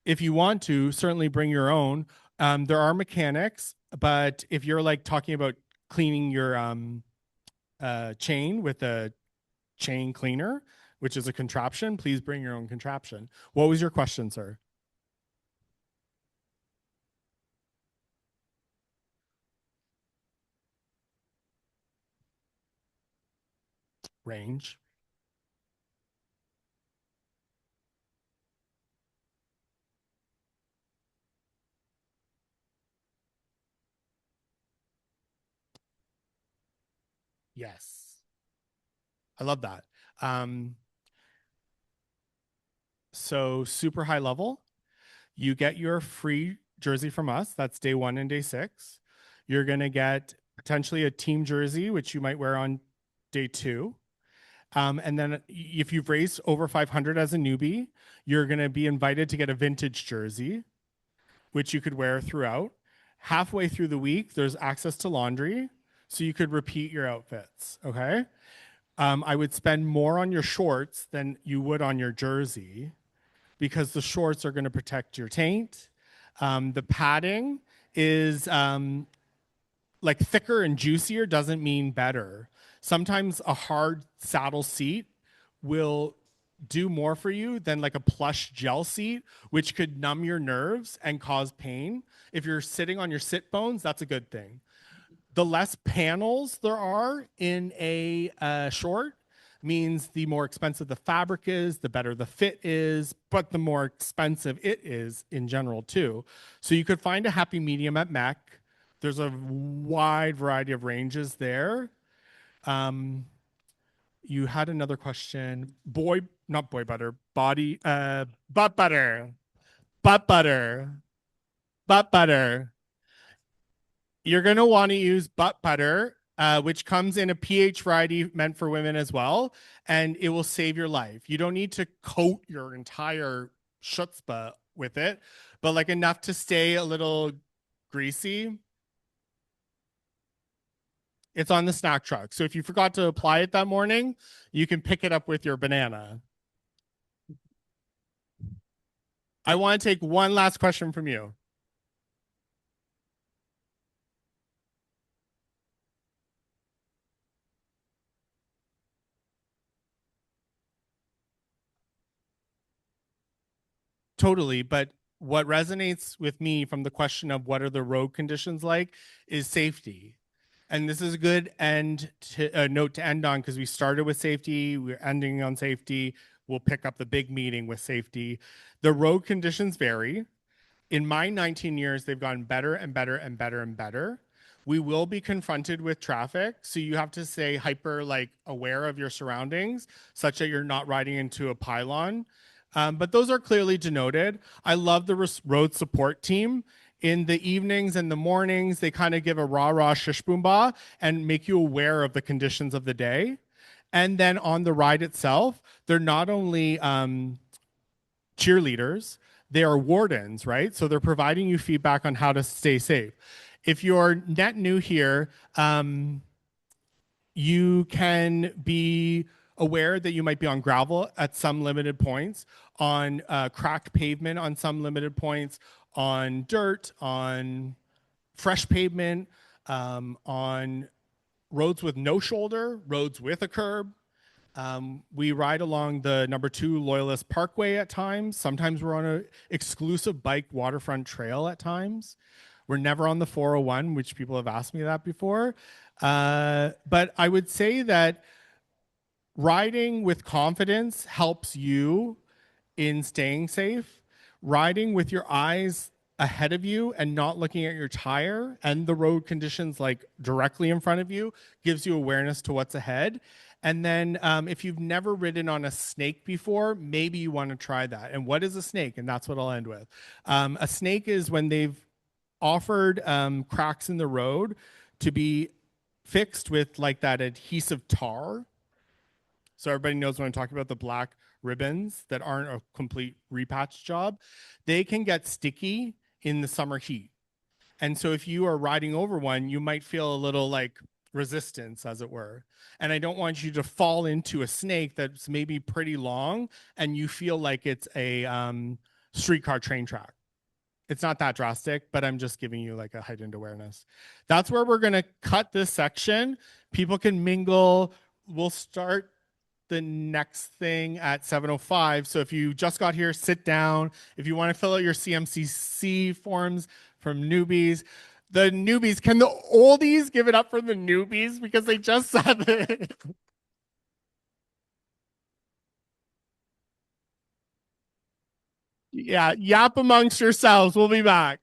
If you want to, certainly bring your own. There are mechanics, but if you're like talking about cleaning your chain with a chain cleaner, which is a contraption, please bring your own contraption. What was your question, sir? Range. Yes. I love that. So super high level, you get your free jersey from us. That's day 1 and day 6. You're going to get potentially a team jersey, which you might wear on day 2. And then if you've raced over 500 as a newbie, you're going to be invited to get a vintage jersey, which you could wear throughout. Halfway through the week, there's access to laundry, so you could repeat your outfits, okay? I would spend more on your shorts than you would on your jersey because the shorts are going to protect your taint. The padding is like thicker and juicier doesn't mean better. Sometimes a hard saddle seat will do more for you than like a plush gel seat, which could numb your nerves and cause pain. If you're sitting on your sit bones, that's a good thing. The less panels there are in a short means the more expensive the fabric is, the better the fit is, but the more expensive it is in general too. So you could find a happy medium at MEC. There's a wide variety of ranges there. You had another question. Not boy butter, butt butter. Butt butter. Butt butter. You're going to want to use butt butter, which comes in a pH variety meant for women as well, and it will save your life. You don't need to coat your entire chutzpah with it, but like enough to stay a little greasy. It's on the snack truck. So if you forgot to apply it that morning, you can pick it up with your banana. I want to take one last question from you. Totally. But what resonates with me from the question of what are the road conditions like is safety. And this is a good note to end on because we started with safety. We're ending on safety. We'll pick up the big meeting with safety. The road conditions vary. In my 19 years, they've gotten better and better and better and better. We will be confronted with traffic. So you have to stay hyper aware of your surroundings such that you're not riding into a pylon. But those are clearly denoted. I love the road support team. In the evenings and the mornings, they kind of give a rah shish boom ba and make you aware of the conditions of the day. And then on the ride itself, they're not only cheerleaders, they are wardens, right? So they're providing you feedback on how to stay safe. If you're net new here, you can be aware that you might be on gravel at some limited points, on cracked pavement on some limited points, on dirt, on fresh pavement, on roads with no shoulder, roads with a curb. We ride along the #2 Loyalist Parkway at times. Sometimes we're on an exclusive bike waterfront trail at times. We're never on the 401, which people have asked me that before. But I would say that riding with confidence helps you in staying safe. Riding with your eyes ahead of you and not looking at your tire and the road conditions like directly in front of you gives you awareness to what's ahead. And then if you've never ridden on a snake before, maybe you want to try that. And what is a snake? And that's what I'll end with. A snake is when they've offered cracks in the road to be fixed with like that adhesive tar. So everybody knows when I'm talking about the black ribbons that aren't a complete repatch job. They can get sticky in the summer heat. And so if you are riding over one, you might feel a little like resistance, as it were. And I don't want you to fall into a snake that's maybe pretty long and you feel like it's a streetcar train track. It's not that drastic, but I'm just giving you like a heightened awareness. That's where we're going to cut this section. People can mingle. We'll start the next thing at 7:05. So if you just got here, sit down. If you want to fill out your CMCC forms from newbies, the newbies, can the oldies give it up for the newbies because they just said it? Yeah, yap amongst yourselves. We'll be back.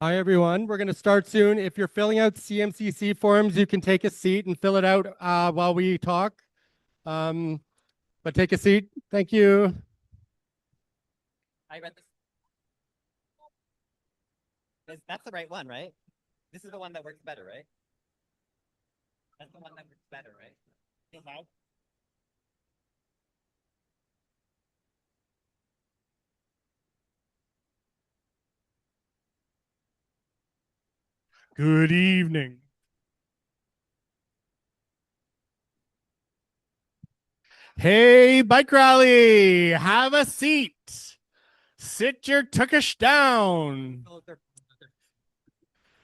Hi, everyone. We're going to start soon. If you're filling out CMCC forms, you can take a seat and fill it out while we talk. But take a seat. Thank you. I read this. That's the right one, right? This is the one that works better, right? That's the one that works better, right? Good evening. Hey, bike rally, have a seat. Sit your tuckish down.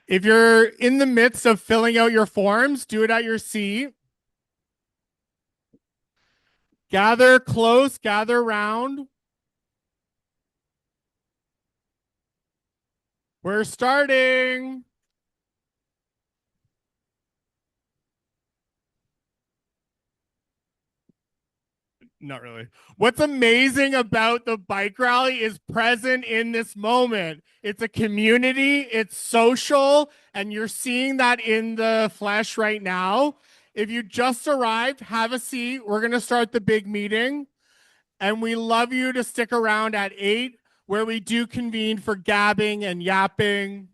If you're in the midst of filling out your forms, do it at your seat. Gather close, gather round. We're starting. Not really. What's amazing about the bike rally is present in this moment. It's a community, it's social, and you're seeing that in the flesh right now. If you just arrived, have a seat. We're going to start the big meeting. And we love you to stick around at 8, where we do convene for gabbing and yapping.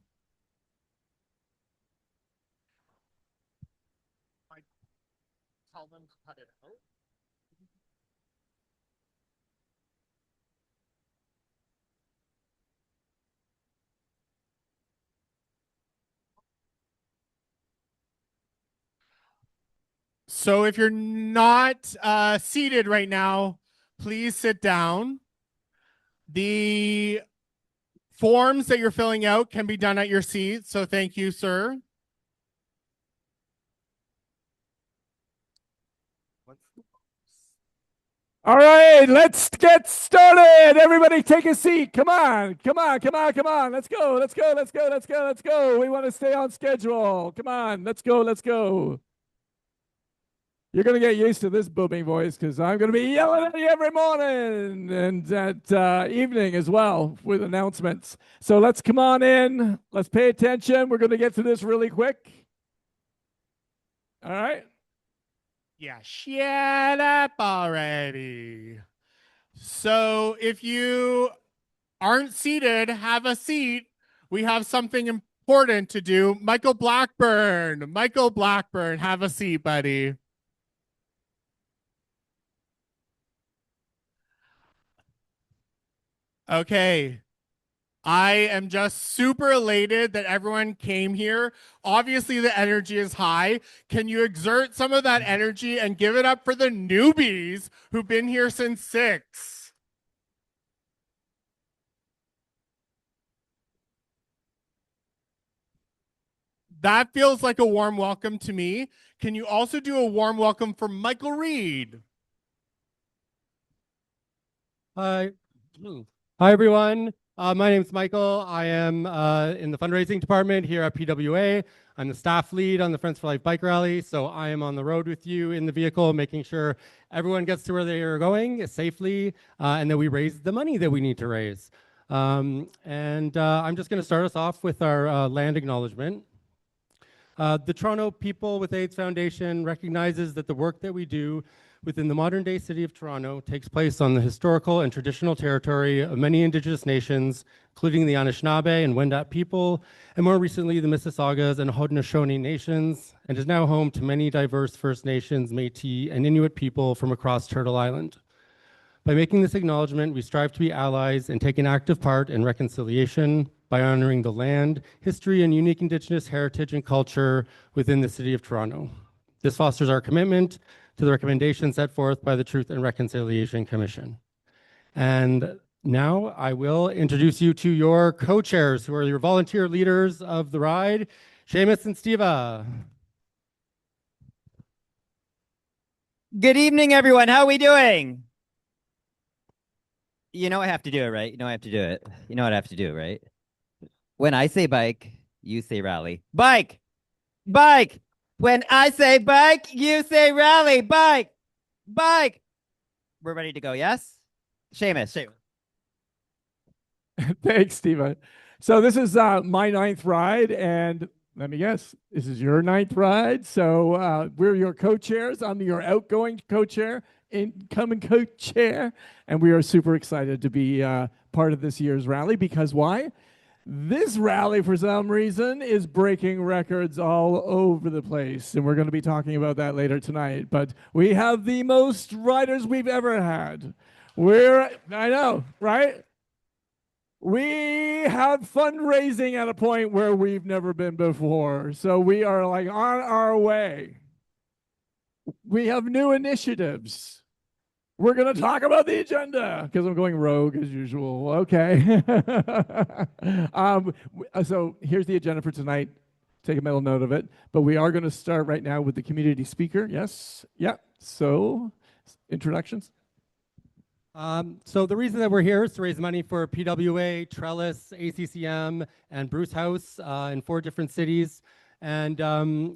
Tell them to cut it out. So if you're not seated right now, please sit down. The forms that you're filling out can be done at your seat. So thank you, sir. All right, let's get started. Everybody take a seat. Come on. Come on. Come on. Come on. Let's go. Let's go. Let's go. Let's go. Let's go. We want to stay on schedule. Come on. Let's go. Let's go. You're going to get used to this booming voice because I'm going to be yelling at you every morning and at evening as well with announcements. So let's come on in. Let's pay attention. We're going to get through this really quick. All right. Yeah, shut up already. So if you aren't seated, have a seat. We have something important to do. Michael Blackburn, have a seat, buddy. Okay. I am just super elated that everyone came here. Obviously, the energy is high. Can you exert some of that energy and give it up for the newbies who've been here since 6? That feels like a warm welcome to me. Can you also do a warm welcome for Michael Reed? Hi. Hi, everyone. My name is Michael. I am in the fundraising department here at PWA. I'm the staff lead on the Friends for Life bike rally. So I am on the road with you in the vehicle, making sure everyone gets to where they are going safely and that we raise the money that we need to raise. I'm just going to start us off with our land acknowledgement. The Toronto People with AIDS Foundation recognizes that the work that we do within the modern-day city of Toronto takes place on the historical and traditional territory of many Indigenous nations, including the Anishinaabe and Wendat people, and more recently the Mississaugas and Haudenosaunee nations, and is now home to many diverse First Nations, Métis, and Inuit people from across Turtle Island. By making this acknowledgement, we strive to be allies and take an active part in reconciliation by honoring the land, history, and unique Indigenous heritage and culture within the City of Toronto. This fosters our commitment to the recommendations set forth by the Truth and Reconciliation Commission. And now I will introduce you to your co-chairs, who are your volunteer leaders of the ride, Seamus and Steva. Good evening, everyone. How are we doing? You know I have to do it, right? You know I have to do it. You know what I have to do, right? When I say bike, you say rally. Bike! Bike! When I say bike, you say rally. Bike! Bike! We're ready to go, yes? Seamus. Thanks, Stephen. So this is my ninth ride, and let me guess, this is your ninth ride. So we're your co-chairs. I'm your outgoing co-chair, incoming co-chair, and we are super excited to be part of this year's rally because why? This rally, for some reason, is breaking records all over the place, and we're going to be talking about that later tonight. But we have the most riders we've ever had. I know, right? We have fundraising at a point where we've never been before. So we are like on our way. We have new initiatives. We're going to talk about the agenda because I'm going rogue as usual. Okay. So here's the agenda for tonight. Take a mental note of it. But we are going to start right now with the community speaker. Yes. Yeah. So introductions. So the reason that we're here is to raise money for PWA, Trellis, ACCM, and Bruce House in 4 different cities. And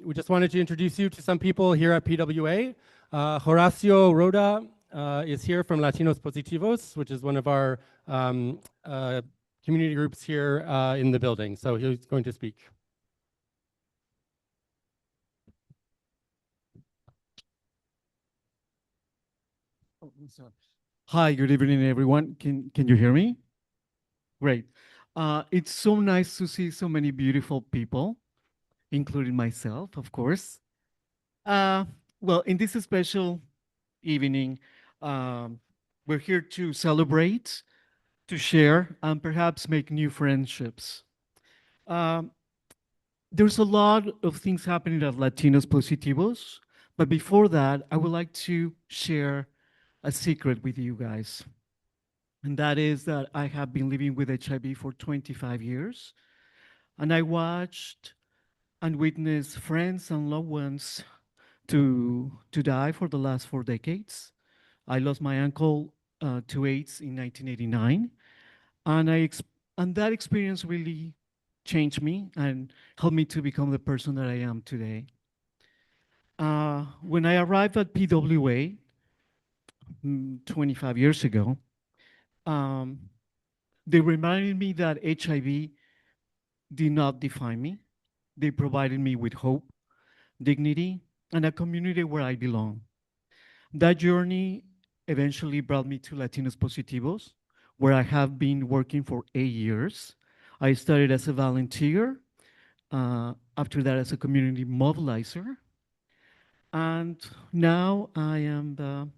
we just wanted to introduce you to some people here at PWA. Horacio Roda is here from Latinos Positivos, which is one of our community groups here in the building. So he's going to speak. Oh, I'm sorry. Hi, good evening, everyone. Can you hear me? Great. It's so nice to see so many beautiful people, including myself, of course. Well, in this special evening, we're here to celebrate, to share, and perhaps make new friendships. Um, there's a lot of things happening at Latinos Positivos, but before that, I would like to share a secret with you guys. And that is that I have been living with HIV for 25 years. And I watched and witnessed friends and loved ones to die for the last 4 decades. I lost my uncle to AIDS in 1989. And that experience really changed me and helped me to become the person that I am today. When I arrived at PWA 25 years ago, um, they reminded me that HIV did not define me. They provided me with hope, dignity, and a community where I belong. That journey eventually brought me to Latinos Positivos, where I have been working for 8 years. I started as a volunteer, after that as a community mobilizer, and now I am the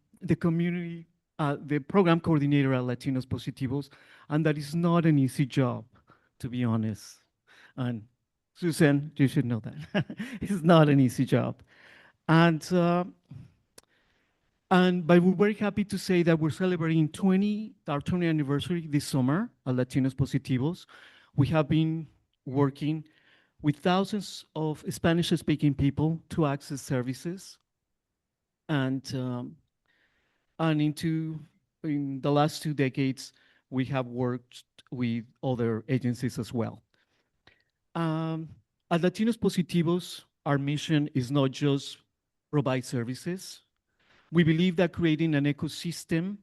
program coordinator at Latinos Positivos, and that is not an easy job, to be honest. And Susan, you should know that. It's not an easy job. And but we're very happy to say that we're celebrating our 20th anniversary this summer at Latinos Positivos. We have been working with thousands of Spanish-speaking people to access services, and in the last 2 decades, we have worked with other agencies as well. At Latinos Positivos, our mission is not just provide services. We believe that creating an ecosystem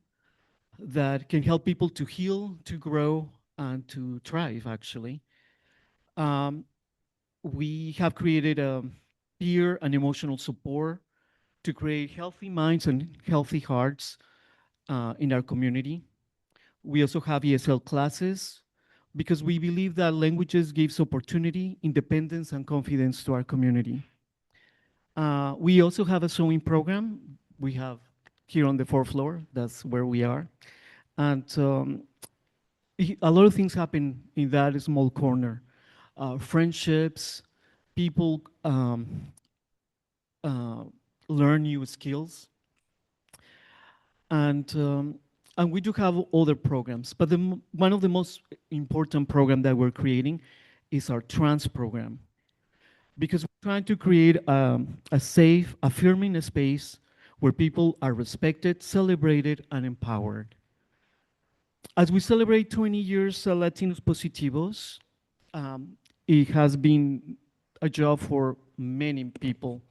that can help people to heal, to grow, and to thrive, actually. We have created a peer and emotional support to create healthy minds and healthy hearts in our community. We also have ESL classes because we believe that languages gives opportunity, independence, and confidence to our community. We also have a sewing program. We have here on the 4th floor, that's where we are. And a lot of things happen in that small corner. Friendships, people learn new skills. And we do have other programs, but one of the most important program that we're creating is our trans program, because we're trying to create a safe, affirming space where people are respected, celebrated, and empowered. As we celebrate 20 years Latinos Positivos, it has been a job for many people.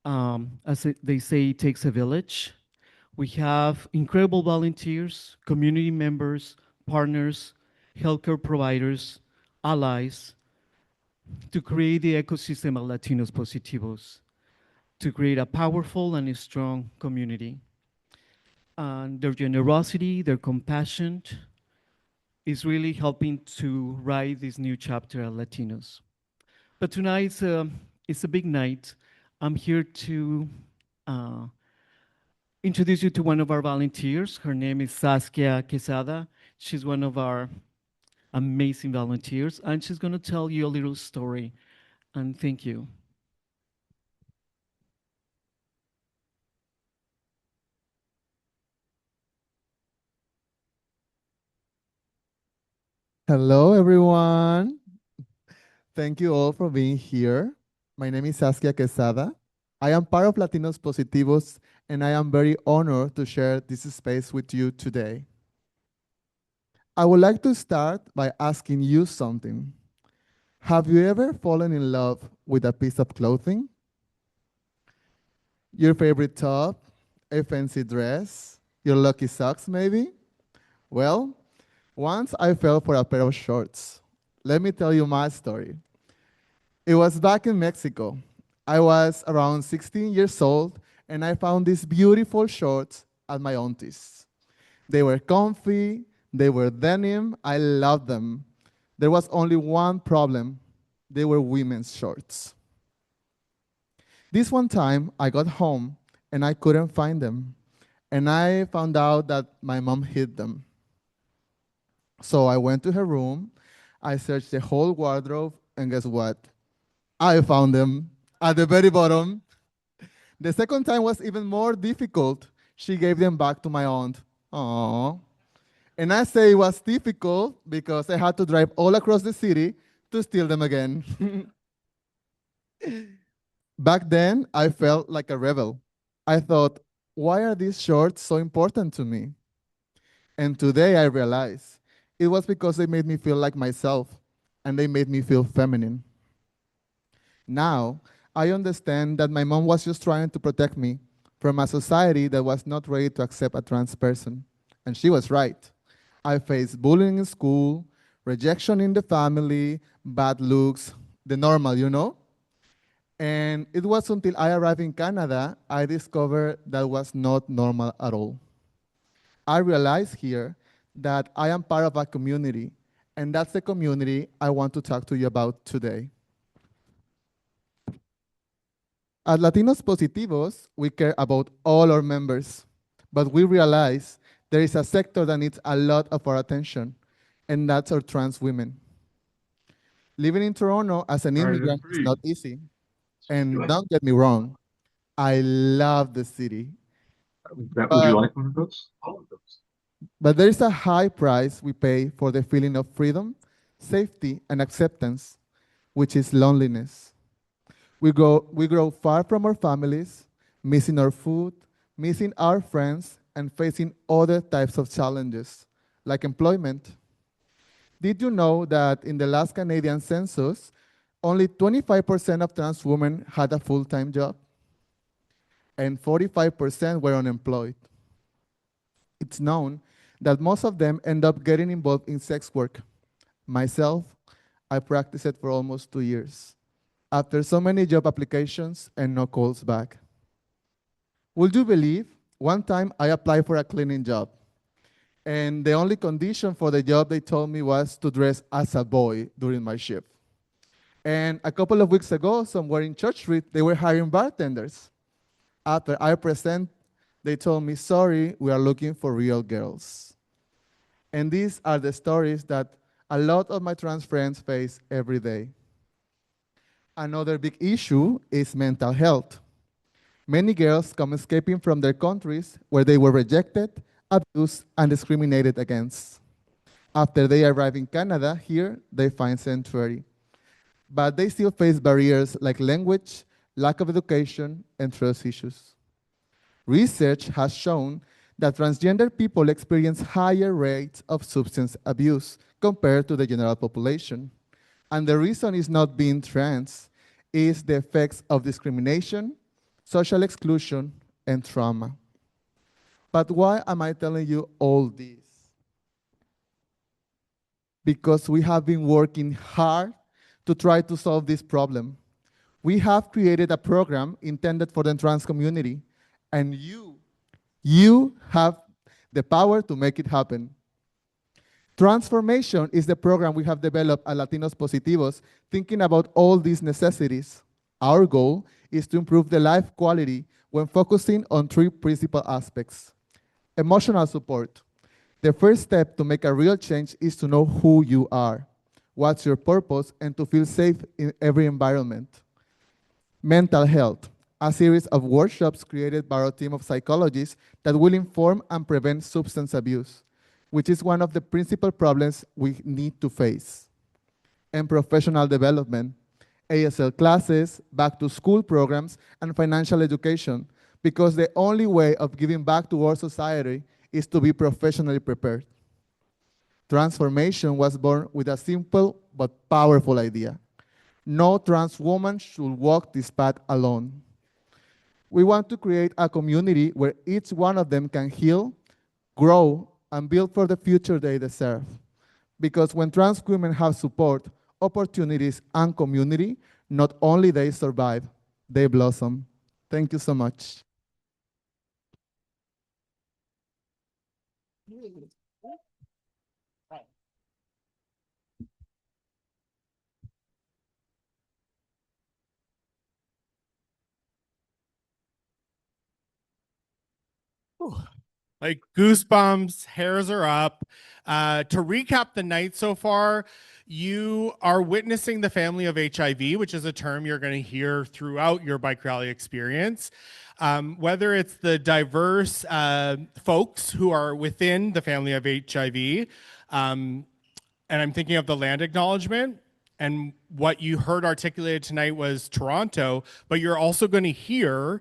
They say, it takes a village. We have incredible volunteers, community members, partners, healthcare providers, allies to create the ecosystem of Latinos Positivos, to create a powerful and a strong community. And their generosity, their compassion is really helping to write this new chapter at Latinos. But tonight it's a big night. I'm here to uh, introduce you to one of our volunteers. Her name is Saskia Quesada. She's one of our amazing volunteers, and she's going to tell you a little story. And thank you. Hello, everyone. Thank you all for being here. My name is Saskia Quesada. I am part of Latinos Positivos, and I am very honored to share this space with you today. I would like to start by asking you something. Have you ever fallen in love with a piece of clothing? Your favorite top, a fancy dress, your lucky socks, maybe? Well, once I fell for a pair of shorts. Let me tell you my story. It was back in Mexico. I was around 16 years old, and I found these beautiful shorts at my auntie's. They were comfy, they were denim, I loved them. There was only one problem. They were women's shorts. This one time, I got home, and I couldn't find them. And I found out that my mom hid them. So I went to her room, I searched the whole wardrobe, and guess what? I found them at the very bottom. The second time was even more difficult. She gave them back to my aunt. Aww. And I say it was difficult because I had to drive all across the city to steal them again. Back then, I felt like a rebel. I thought, why are these shorts so important to me? And today I realize it was because they made me feel like myself and they made me feel feminine. Now, I understand that my mom was just trying to protect me from a society that was not ready to accept a trans person. And she was right. I faced bullying in school, rejection in the family, bad looks, the normal, you know? And it was until I arrived in Canada, I discovered that was not normal at all. I realized here that I am part of a community, and that's the community I want to talk to you about today. At Latinos Positivos, we care about all our members, but we realize there is a sector that needs a lot of our attention, and that's our trans women. Living in Toronto as an immigrant is not easy. And don't get me wrong, I love the city. Would you like one of those? But there is a high price we pay for the feeling of freedom, safety, and acceptance, which is loneliness. We grow far from our families, missing our food, missing our friends, and facing other types of challenges, like employment. Did you know that in the last Canadian census, only 25% of trans women had a full-time job, and 45% were unemployed? It's known that most of them end up getting involved in sex work. Myself, I practiced it for almost 2 years. After so many job applications and no calls back. Would you believe, one time I applied for a cleaning job, and the only condition for the job they told me was to dress as a boy during my shift. And a couple of weeks ago, somewhere in Church Street, they were hiring bartenders. After I present, they told me, sorry, we are looking for real girls. And these are the stories that a lot of my trans friends face every day. Another big issue is mental health. Many girls come escaping from their countries where they were rejected, abused, and discriminated against. After they arrive in Canada, here they find sanctuary. But they still face barriers like language, lack of education, and trust issues. Research has shown that transgender people experience higher rates of substance abuse compared to the general population. And the reason is not being trans, is the effects of discrimination, social exclusion, and trauma. But why am I telling you all this? because we have been working hard to try to solve this problem. We have created a program intended for the trans community, and you have the power to make it happen. Transformation is the program we have developed at Latinos Positivos, thinking about all these necessities. Our goal is to improve the life quality when focusing on three principal aspects. Emotional support. The first step to make a real change is to know who you are, what's your purpose, and to feel safe in every environment. Mental health, a series of workshops created by our team of psychologists that will inform and prevent substance abuse, which is one of the principal problems we need to face. And professional development, ASL classes, back to school programs, and financial education, because the only way of giving back to our society is to be professionally prepared. Transformation was born with a simple but powerful idea. No trans woman should walk this path alone. We want to create a community where each one of them can heal, grow, and build for the future they deserve. Because when trans women have support, opportunities, and community, not only they survive, they blossom. Thank you so much. Like goosebumps, hairs are up. To recap the night so far, you are witnessing the family of HIV, which is a term you're going to hear throughout your bike rally experience. Whether it's the diverse folks who are within the family of HIV, and I'm thinking of the land acknowledgement, and what you heard articulated tonight was Toronto, but you're also going to hear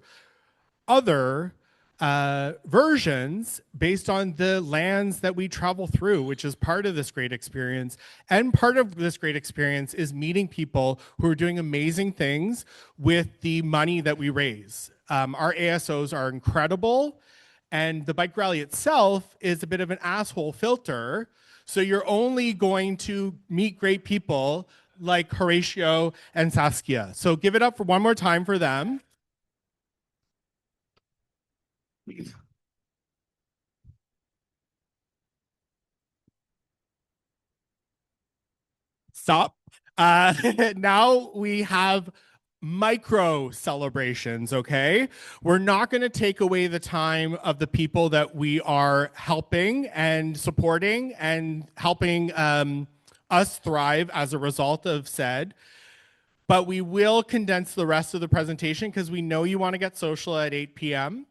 other versions based on the lands that we travel through, which is part of this great experience. And part of this great experience is meeting people who are doing amazing things with the money that we raise. Our ASOs are incredible, and the bike rally itself is a bit of an asshole filter. So you're only going to meet great people like Horatio and Saskia. So give it up for one more time for them. Stop. Now we have micro celebrations, okay? We're not going to take away the time of the people that we are helping and supporting and helping us thrive as a result of said. But we will condense the rest of the presentation because we know you want to get social at 8 p.m.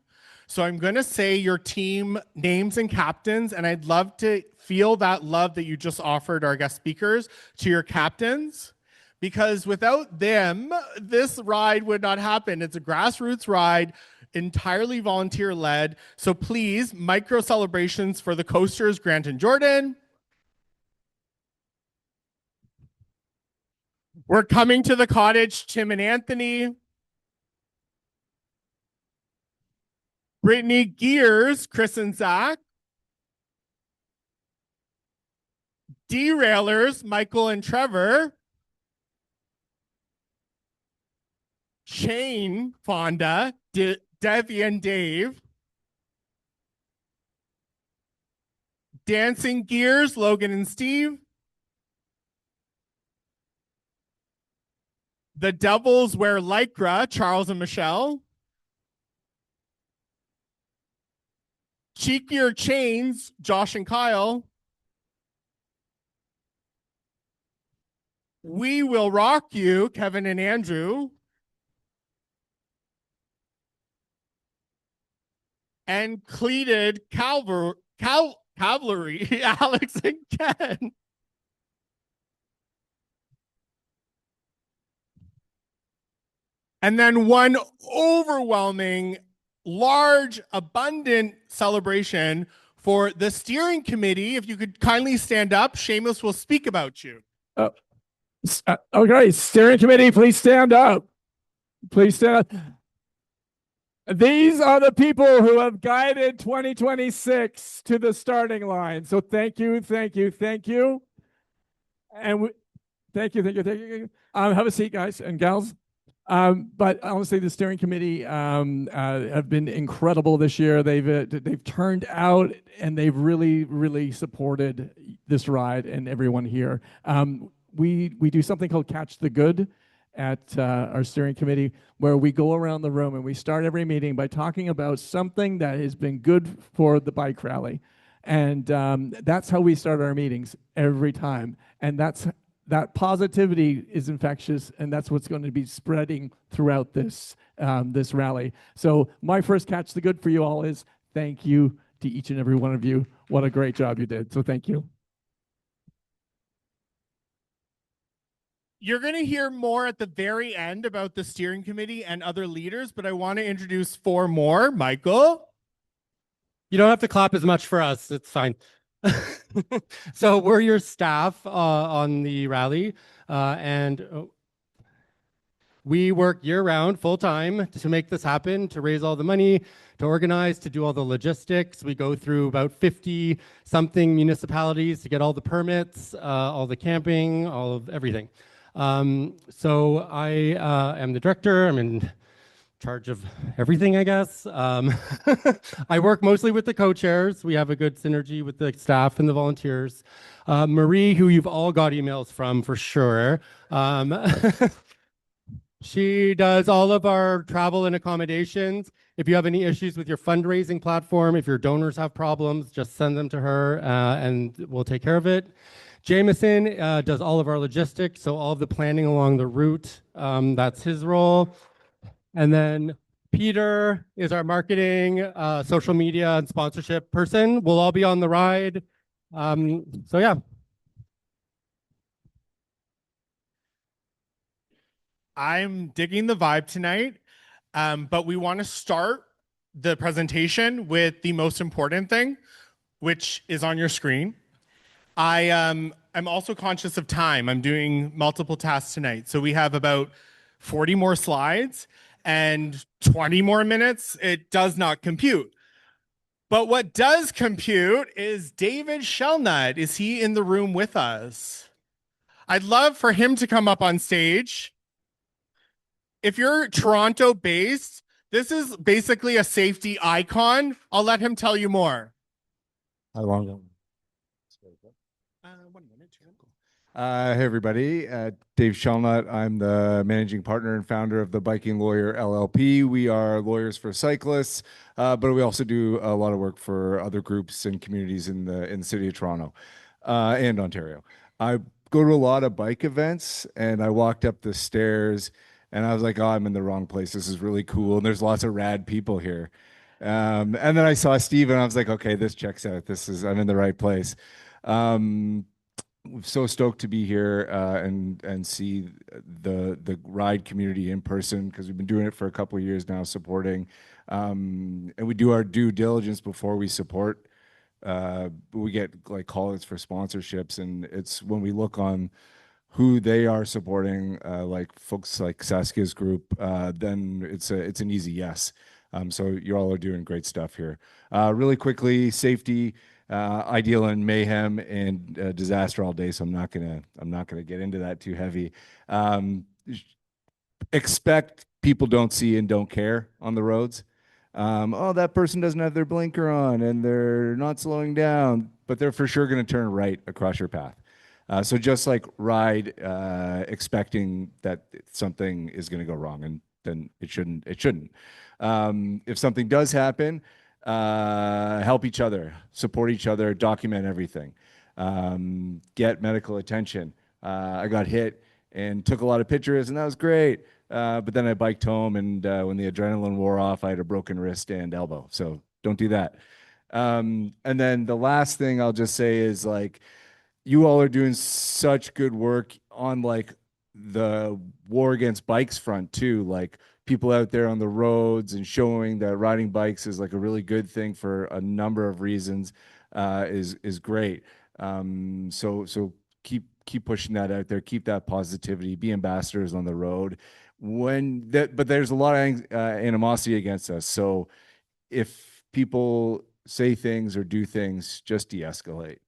So I'm going to say your team names and captains, and I'd love to feel that love that you just offered our guest speakers to your captains, because without them, this ride would not happen. It's a grassroots ride, entirely volunteer-led. So please, micro celebrations for the coasters, Grant and Jordan. We're coming to the cottage, Tim and Anthony. Brittany Gears, Chris and Zach. Derailers, Michael and Trevor. Shane, Fonda, Debbie and Dave. Dancing Gears, Logan and Steve. The Devils Wear Lycra, Charles and Michelle. Cheekier Chains, Josh and Kyle. We Will Rock You, Kevin and Andrew. And Cleated Cavalry, Alex and Ken. And then one overwhelming, large, abundant celebration for the steering committee. If you could kindly stand up, Seamus will speak about you. Okay, steering committee, please stand up. Please stand up. These are the people who have guided 2026 to the starting line. So thank you, thank you, thank you. And we, thank you, thank you, thank you. Have a seat, guys and gals. But honestly, the steering committee have been incredible this year. They've turned out and they've really supported this ride and everyone here. We do something called Catch the Good at our steering committee, where we go around the room and we start every meeting by talking about something that has been good for the bike rally. And that's how we start our meetings every time. And that positivity is infectious, and that's what's going to be spreading throughout this this rally. So my first catch the good for you all is thank you to each and every one of you. What a great job you did. So thank you. You're going to hear more at the very end about the steering committee and other leaders, but I want to introduce 4 more. Michael? You don't have to clap as much for us. It's fine. So we're your staff on the rally, and we work year-round, full-time, to make this happen, to raise all the money, to organize, to do all the logistics. We go through about 50-something municipalities to get all the permits, all the camping, all of everything. So I am the director. I'm in charge of everything, I guess. I work mostly with the co-chairs. We have a good synergy with the staff and the volunteers. Marie, who you've all got emails from for sure. She does all of our travel and accommodations. If you have any issues with your fundraising platform, if your donors have problems, just send them to her and we'll take care of it. Jameson does all of our logistics, so all of the planning along the route, that's his role. And then Peter is our marketing, social media, and sponsorship person. We'll all be on the ride. So yeah. I'm digging the vibe tonight, but we want to start the presentation with the most important thing, which is on your screen. I'm also conscious of time. I'm doing multiple tasks tonight. So we have about 40 more slides and 20 more minutes. It does not compute. But what does compute is David Shellnut. Is he in the room with us? I'd love for him to come up on stage. If you're Toronto based, this is basically a safety icon. I'll let him tell you more. How long? 1 minute. Hey, everybody. Dave Shellnut. I'm the managing partner and founder of the Biking Lawyer LLP. We are lawyers for cyclists, but we also do a lot of work for other groups and communities in the city of Toronto and Ontario. I go to a lot of bike events, and I walked up the stairs, and I was like, "Oh, I'm in the wrong place. This is really cool, and there's lots of rad people here." And then I saw Steve, and I was like, "Okay, this checks out. I'm in the right place." So stoked to be here and see the ride community in person, because we've been doing it for a couple of years now, supporting, and we do our due diligence before we support. We get like call-outs for sponsorships, and it's when we look on who they are supporting, like folks like Saskia's group, then it's an easy yes. So you all are doing great stuff here. Really quickly, safety. Ideal and mayhem and disaster all day, so I'm not gonna get into that too heavy. Expect people don't see and don't care on the roads. Oh, that person doesn't have their blinker on and they're not slowing down, but they're for sure going to turn right across your path. So just like ride, expecting that something is going to go wrong, and then it shouldn't. If something does happen, help each other, support each other, document everything, get medical attention. I got hit and took a lot of pictures, and that was great. But then I biked home, and when the adrenaline wore off, I had a broken wrist and elbow. So don't do that. And then the last thing I'll just say is, like, you all are doing such good work on like the war against bikes front too. Like, people out there on the roads and showing that riding bikes is like a really good thing for a number of reasons is great. So keep pushing that out there. Keep that positivity. Be ambassadors on the road. But there's a lot of animosity against us. So if people say things or do things, just de-escalate.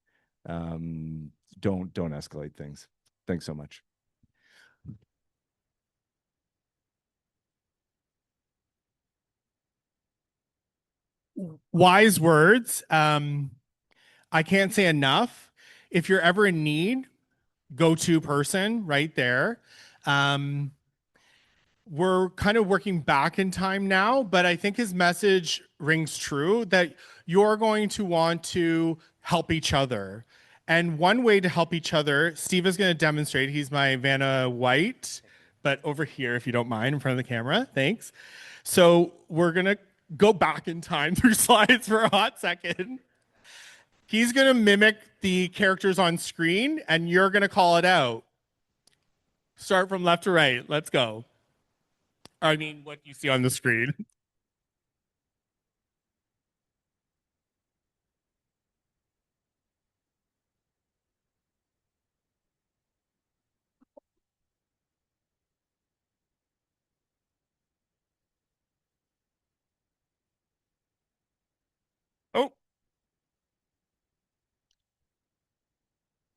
Don't escalate things. Thanks so much. Wise words. I can't say enough. If you're ever in need, go-to person right there. We're kind of working back in time now, but I think his message rings true that you're going to want to help each other. And one way to help each other, Steve is going to demonstrate. He's my Vanna White, but over here, if you don't mind, in front of the camera. Thanks. So we're going to go back in time through slides for a hot second. He's going to mimic the characters on screen, and you're going to call it out. Start from left to right. Let's go. I mean, what you see on the screen. Oh.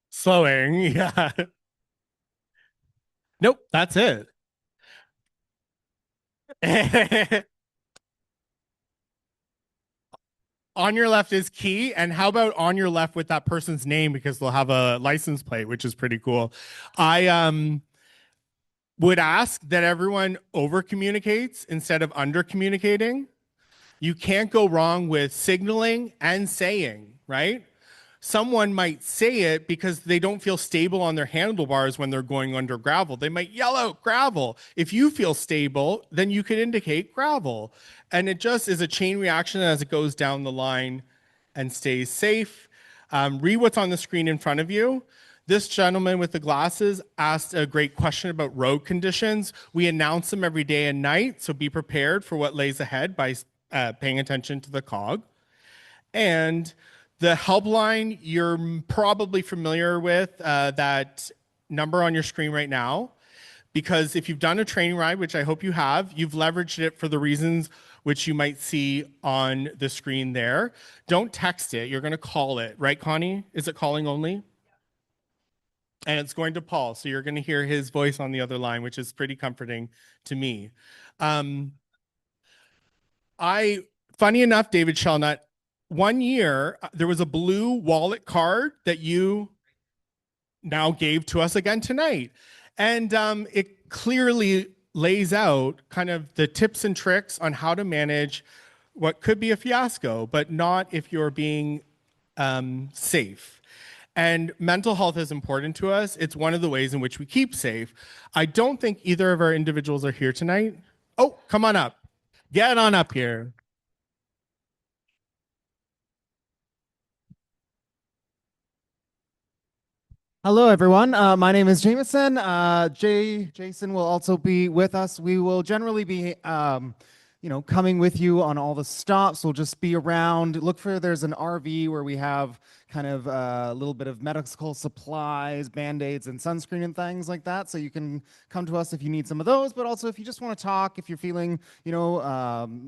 Slowing, yeah. Nope, that's it. On your left is key, and how about on your left with that person's name, because they'll have a license plate, which is pretty cool. I would ask that everyone over communicates instead of under communicating. You can't go wrong with signaling and saying, right? Someone might say it because they don't feel stable on their handlebars when they're going under gravel. They might yell out gravel. If you feel stable, then you could indicate gravel. And it just is a chain reaction as it goes down the line and stays safe. Read what's on the screen in front of you. This gentleman with the glasses asked a great question about road conditions. We announce them every day and night, so be prepared for what lays ahead by paying attention to the cog. And the helpline, you're probably familiar with that number on your screen right now, because if you've done a training ride, which I hope you have, you've leveraged it for the reasons which you might see on the screen there. Don't text it. You're going to call it. Right, Connie? Is it calling only? And it's going to Paul, so you're going to hear his voice on the other line, which is pretty comforting to me. Funny enough, David Shellnut, one year, there was a blue wallet card that you now gave to us again tonight. And it clearly lays out kind of the tips and tricks on how to manage what could be a fiasco, but not if you're being safe. And mental health is important to us. It's one of the ways in which we keep safe. I don't think either of our individuals are here tonight. Oh, come on up. Get on up here. Hello, everyone. My name is Jameson. Jason will also be with us. We will generally be, coming with you on all the stops. We'll just be around. Look for there's an RV where we have kind of a little bit of medical supplies, Band-Aids, and sunscreen and things like that. So you can come to us if you need some of those. But also if you just want to talk, if you're feeling,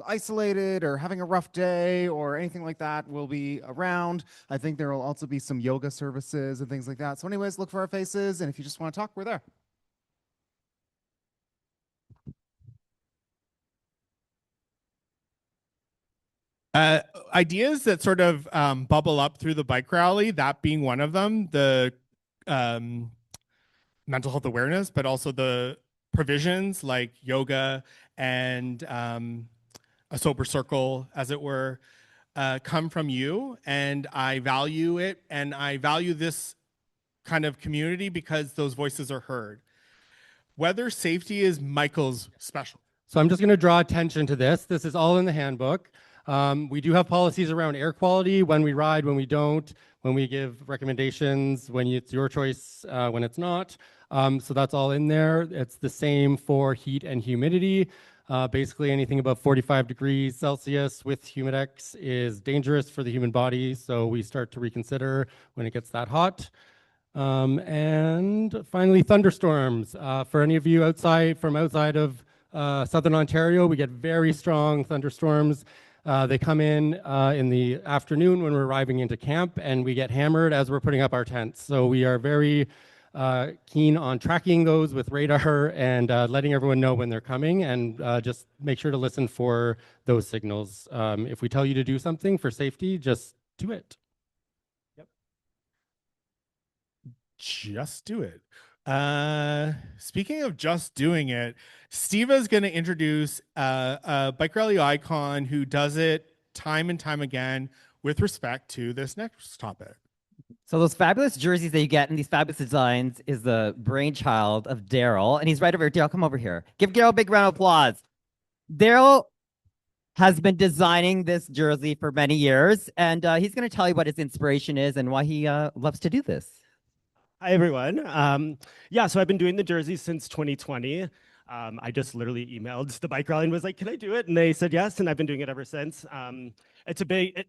isolated or having a rough day or anything like that, we'll be around. I think there will also be some yoga services and things like that. So anyways, look for our faces. And if you just want to talk, we're there. Ideas that sort of bubble up through the bike rally, that being one of them, the mental health awareness, but also the provisions like yoga and a sober circle, as it were, come from you. And I value it. And I value this kind of community because those voices are heard. Weather safety is Michael's special. So I'm just going to draw attention to this. This is all in the handbook. We do have policies around air quality, when we ride, when we don't, when we give recommendations, when it's your choice, when it's not. So that's all in there. It's the same for heat and humidity. Basically anything above 45 degrees Celsius with humidex is dangerous for the human body. So we start to reconsider when it gets that hot. And finally, thunderstorms. For any of you outside of Southern Ontario, we get very strong thunderstorms. They come in the afternoon when we're arriving into camp, and we get hammered as we're putting up our tents. So we are very keen on tracking those with radar and letting everyone know when they're coming, and just make sure to listen for those signals. If we tell you to do something for safety, just do it. Just do it. Speaking of just doing it, Steva's going to introduce a bike rally icon who does it time and time again with respect to this next topic. So those fabulous jerseys that you get in these fabulous designs is the brainchild of Daryl, and he's right over here. Daryl, come over here. Give Daryl a big round of applause. Daryl has been designing this jersey for many years, and he's going to tell you what his inspiration is and why he loves to do this. Hi, everyone. Yeah, so I've been doing the jerseys since 2020. I just literally emailed the bike rally and was like, can I do it? And they said yes, and I've been doing it ever since. It's a big,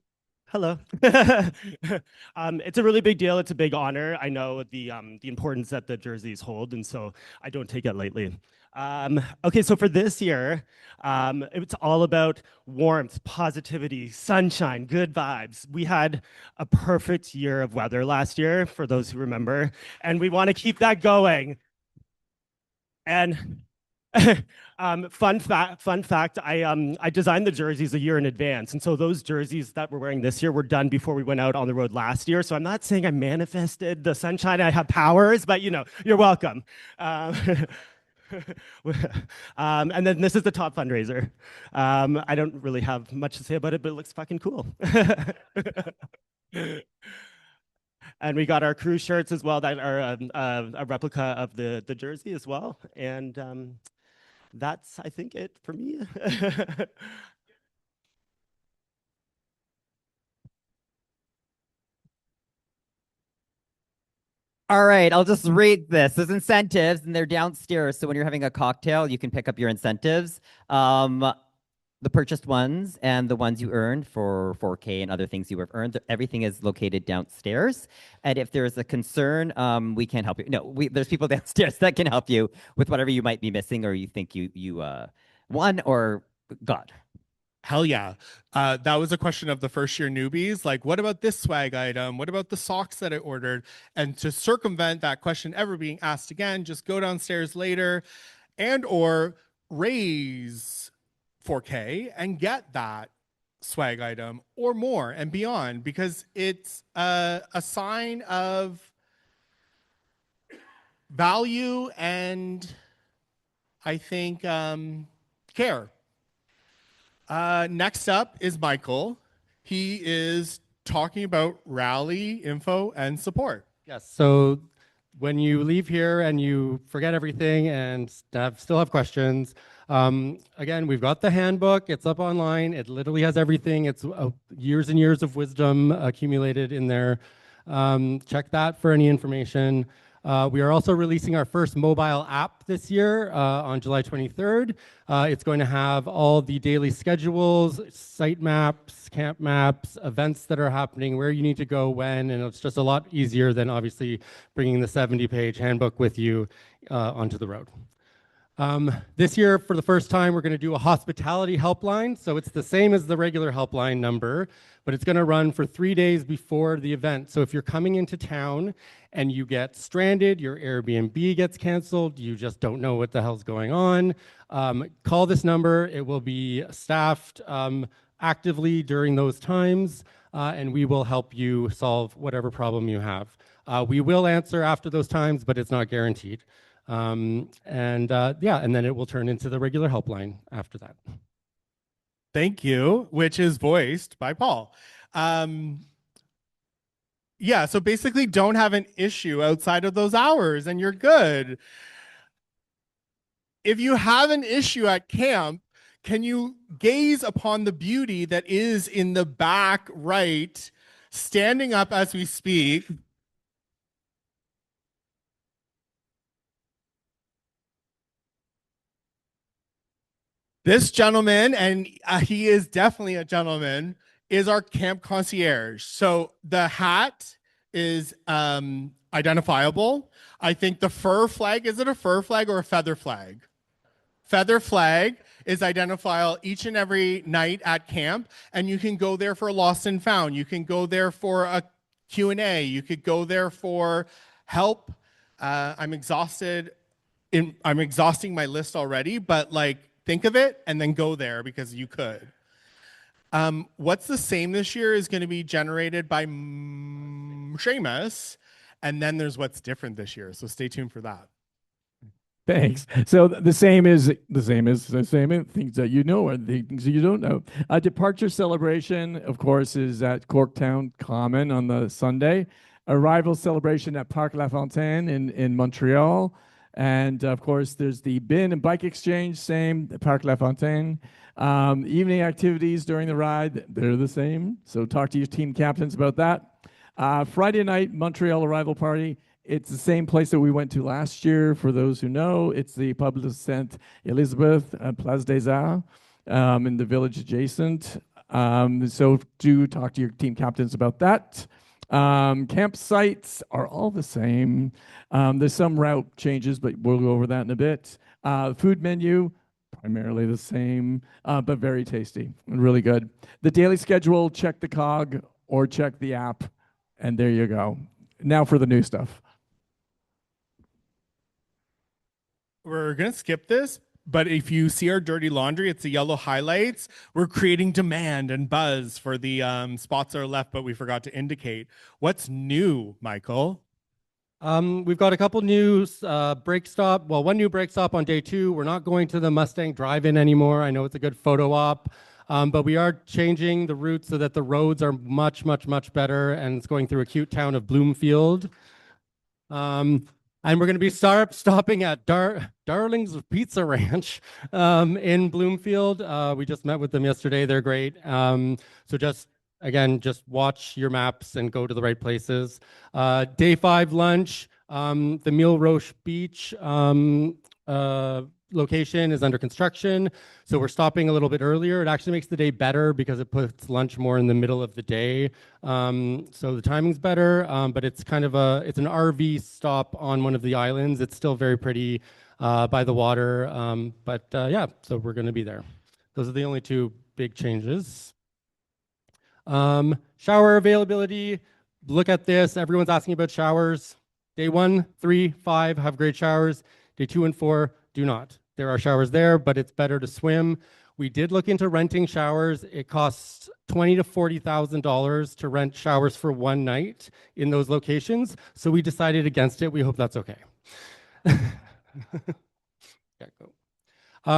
hello. It's a really big deal. It's a big honor. I know the importance that the jerseys hold, and so I don't take it lightly. Okay, so for this year, it's all about warmth, positivity, sunshine, good vibes. We had a perfect year of weather last year, for those who remember, and we want to keep that going. And fun fact, I designed the jerseys a year in advance, and so those jerseys that we're wearing this year were done before we went out on the road last year. So I'm not saying I manifested the sunshine, I have powers, but you know, you're welcome. And then this is the top fundraiser. I don't really have much to say about it, but it looks fucking cool. And we got our crew shirts as well that are a replica of the jersey as well. And that's, I think, it for me. All right, I'll just read this. There's incentives, and they're downstairs. So when you're having a cocktail, you can pick up your incentives. The purchased ones and the ones you earned for 4K and other things you have earned, everything is located downstairs. And if there's a concern, we can't help you. No, there's people downstairs that can help you with whatever you might be missing or you think you won or got. Hell yeah. That was a question of the first year newbies. Like, what about this swag item? What about the socks that I ordered? And to circumvent that question ever being asked again, just go downstairs later and or raise 4K and get that swag item or more and beyond, because it's a sign of value and I think care. Next up is Michael. He is talking about rally info and support. Yes. So when you leave here and you forget everything and still have questions, again, we've got the handbook. It's up online. It literally has everything. It's years and years of wisdom accumulated in there. Check that for any information. We are also releasing our first mobile app this year on July 23rd. It's going to have all the daily schedules, site maps, camp maps, events that are happening, where you need to go when, and it's just a lot easier than obviously bringing the 70-page handbook with you onto the road. This year, for the first time, we're going to do a hospitality helpline. So it's the same as the regular helpline number, but it's going to run for 3 days before the event. So if you're coming into town and you get stranded, your Airbnb gets canceled, you just don't know what the hell's going on, call this number. It will be staffed actively during those times, and we will help you solve whatever problem you have. We will answer after those times, but it's not guaranteed. And then it will turn into the regular helpline after that. Thank you, which is voiced by Paul. Yeah, so basically don't have an issue outside of those hours and you're good. If you have an issue at camp, can you gaze upon the beauty that is in the back right, standing up as we speak? This gentleman, and he is definitely a gentleman, is our camp concierge. So the hat is identifiable. I think the fur flag, is it a fur flag or a feather flag? Feather flag is identifiable each and every night at camp, and you can go there for lost and found. You can go there for a Q&A. You could go there for help I'm exhausted. I'm exhausting my list already, but like think of it and then go there because you could. What's the same this year is going to be generated by Seamus, and then there's what's different this year. So stay tuned for that. Thanks. So the same is the same things that you know and the things that you don't know. A departure celebration, of course, is at Corktown Common on the Sunday. Arrival celebration at Parc La Fontaine in Montreal. And of course, there's the bin and bike exchange, same, Parc La Fontaine. Evening activities during the ride, they're the same. So talk to your team captains about that. Friday night, Montreal arrival party. It's the same place that we went to last year. For those who know, it's the Pub de Sainte Elizabeth, Place des Arts, in the village adjacent. So do talk to your team captains about that. Campsites are all the same. There's some route changes, but we'll go over that in a bit. Food menu, primarily the same, but very tasty and really good. The daily schedule, check the cog or check the app, and there you go. Now for the new stuff. We're going to skip this, but if you see our dirty laundry, it's the yellow highlights. We're creating demand and buzz for the spots that are left, but we forgot to indicate. What's new, Michael? We've got a couple new brake stop. Well, one new brake stop on day 2. We're not going to the Mustang Drive-In anymore. I know it's a good photo op, but we are changing the route so that the roads are much, much, much better, and it's going through a cute town of Bloomfield. And we're going to be stopping at Darling's Pizza Ranch in Bloomfield. We just met with them yesterday. They're great. So just watch your maps and go to the right places. Day 5 lunch, the Mille Roche Beach location is under construction. So we're stopping a little bit earlier. It actually makes the day better because it puts lunch more in the middle of the day. So the timing's better, but it's kind of it's an RV stop on one of the islands. It's still very pretty by the water. Yeah, so we're going to be there. Those are the only 2 big changes. Shower availability. Look at this. Everyone's asking about showers. Day 1, 3, 5 have great showers. Day 2 and 4 do not. There are showers there, but it's better to swim. We did look into renting showers. It costs $20,000 to $40,000 to rent showers for one night in those locations. So we decided against it. We hope that's okay. Yeah, go.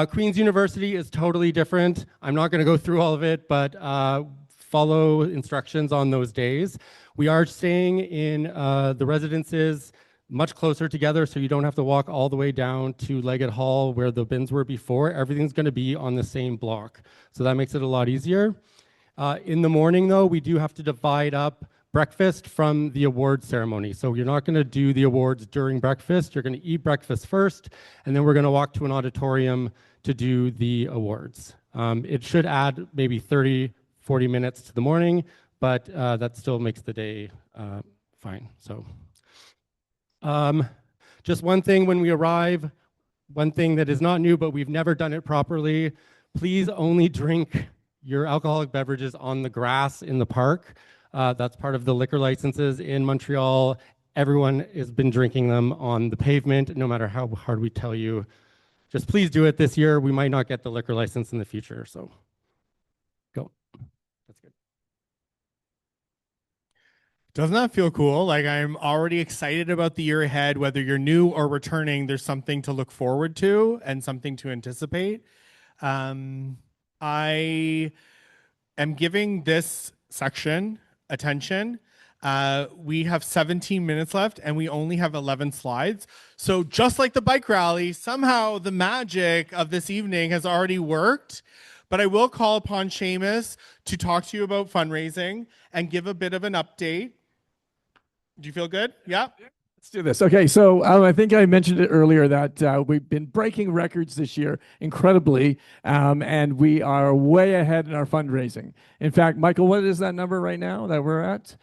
Queen's University is totally different. I'm not going to go through all of it, but follow instructions on those days. We are staying in the residences much closer together, so you don't have to walk all the way down to Leggett Hall where the bins were before. Everything's going to be on the same block, so that makes it a lot easier. In the morning, though, we do have to divide up breakfast from the awards ceremony. So you're not going to do the awards during breakfast. You're going to eat breakfast first, and then we're going to walk to an auditorium to do the awards. It should add maybe 30, 40 minutes to the morning, but that still makes the day fine. So. Just one thing when we arrive, one thing that is not new, but we've never done it properly, please only drink your alcoholic beverages on the grass in the park. That's part of the liquor licenses in Montreal. Everyone has been drinking them on the pavement, no matter how hard we tell you. Just please do it this year. We might not get the liquor license in the future, so go. That's good. Doesn't that feel cool? Like I'm already excited about the year ahead. Whether you're new or returning, there's something to look forward to and something to anticipate. I am giving this section attention. We have 17 minutes left and we only have 11 slides. So just like the bike rally, somehow the magic of this evening has already worked. But I will call upon Seamus to talk to you about fundraising and give a bit of an update. Do you feel good? Yeah. Let's do this. Okay, so I think I mentioned it earlier that we've been breaking records this year, incredibly, and we are way ahead in our fundraising. In fact, Michael, what is that number right now that we're at?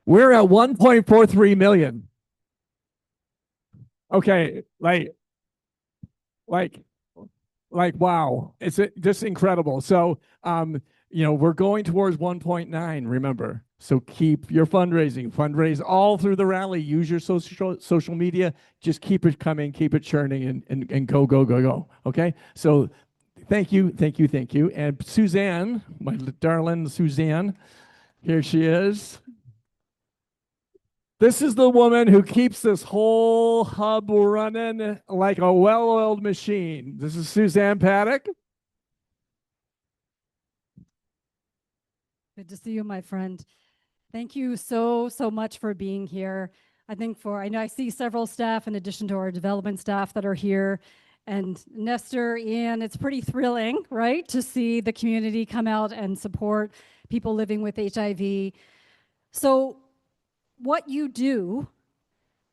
We're at 1.43 million. Okay, like wow, it's just incredible. So, we're going towards 1.9. Remember. So keep your fundraising, fundraise all through the rally, use your social media, just keep it coming, keep it churning and go, go, go, go. Okay. So thank you, thank you, thank you. And Suzanne, my darling Suzanne, here she is. This is the woman who keeps this whole hub running like a well-oiled machine. This is Suzanne Paddock. Good to see you, my friend. Thank you so much for being here. I know I see several staff in addition to our development staff that are here. And Nestor, Ian, it's pretty thrilling, right, to see the community come out and support people living with HIV. So what you do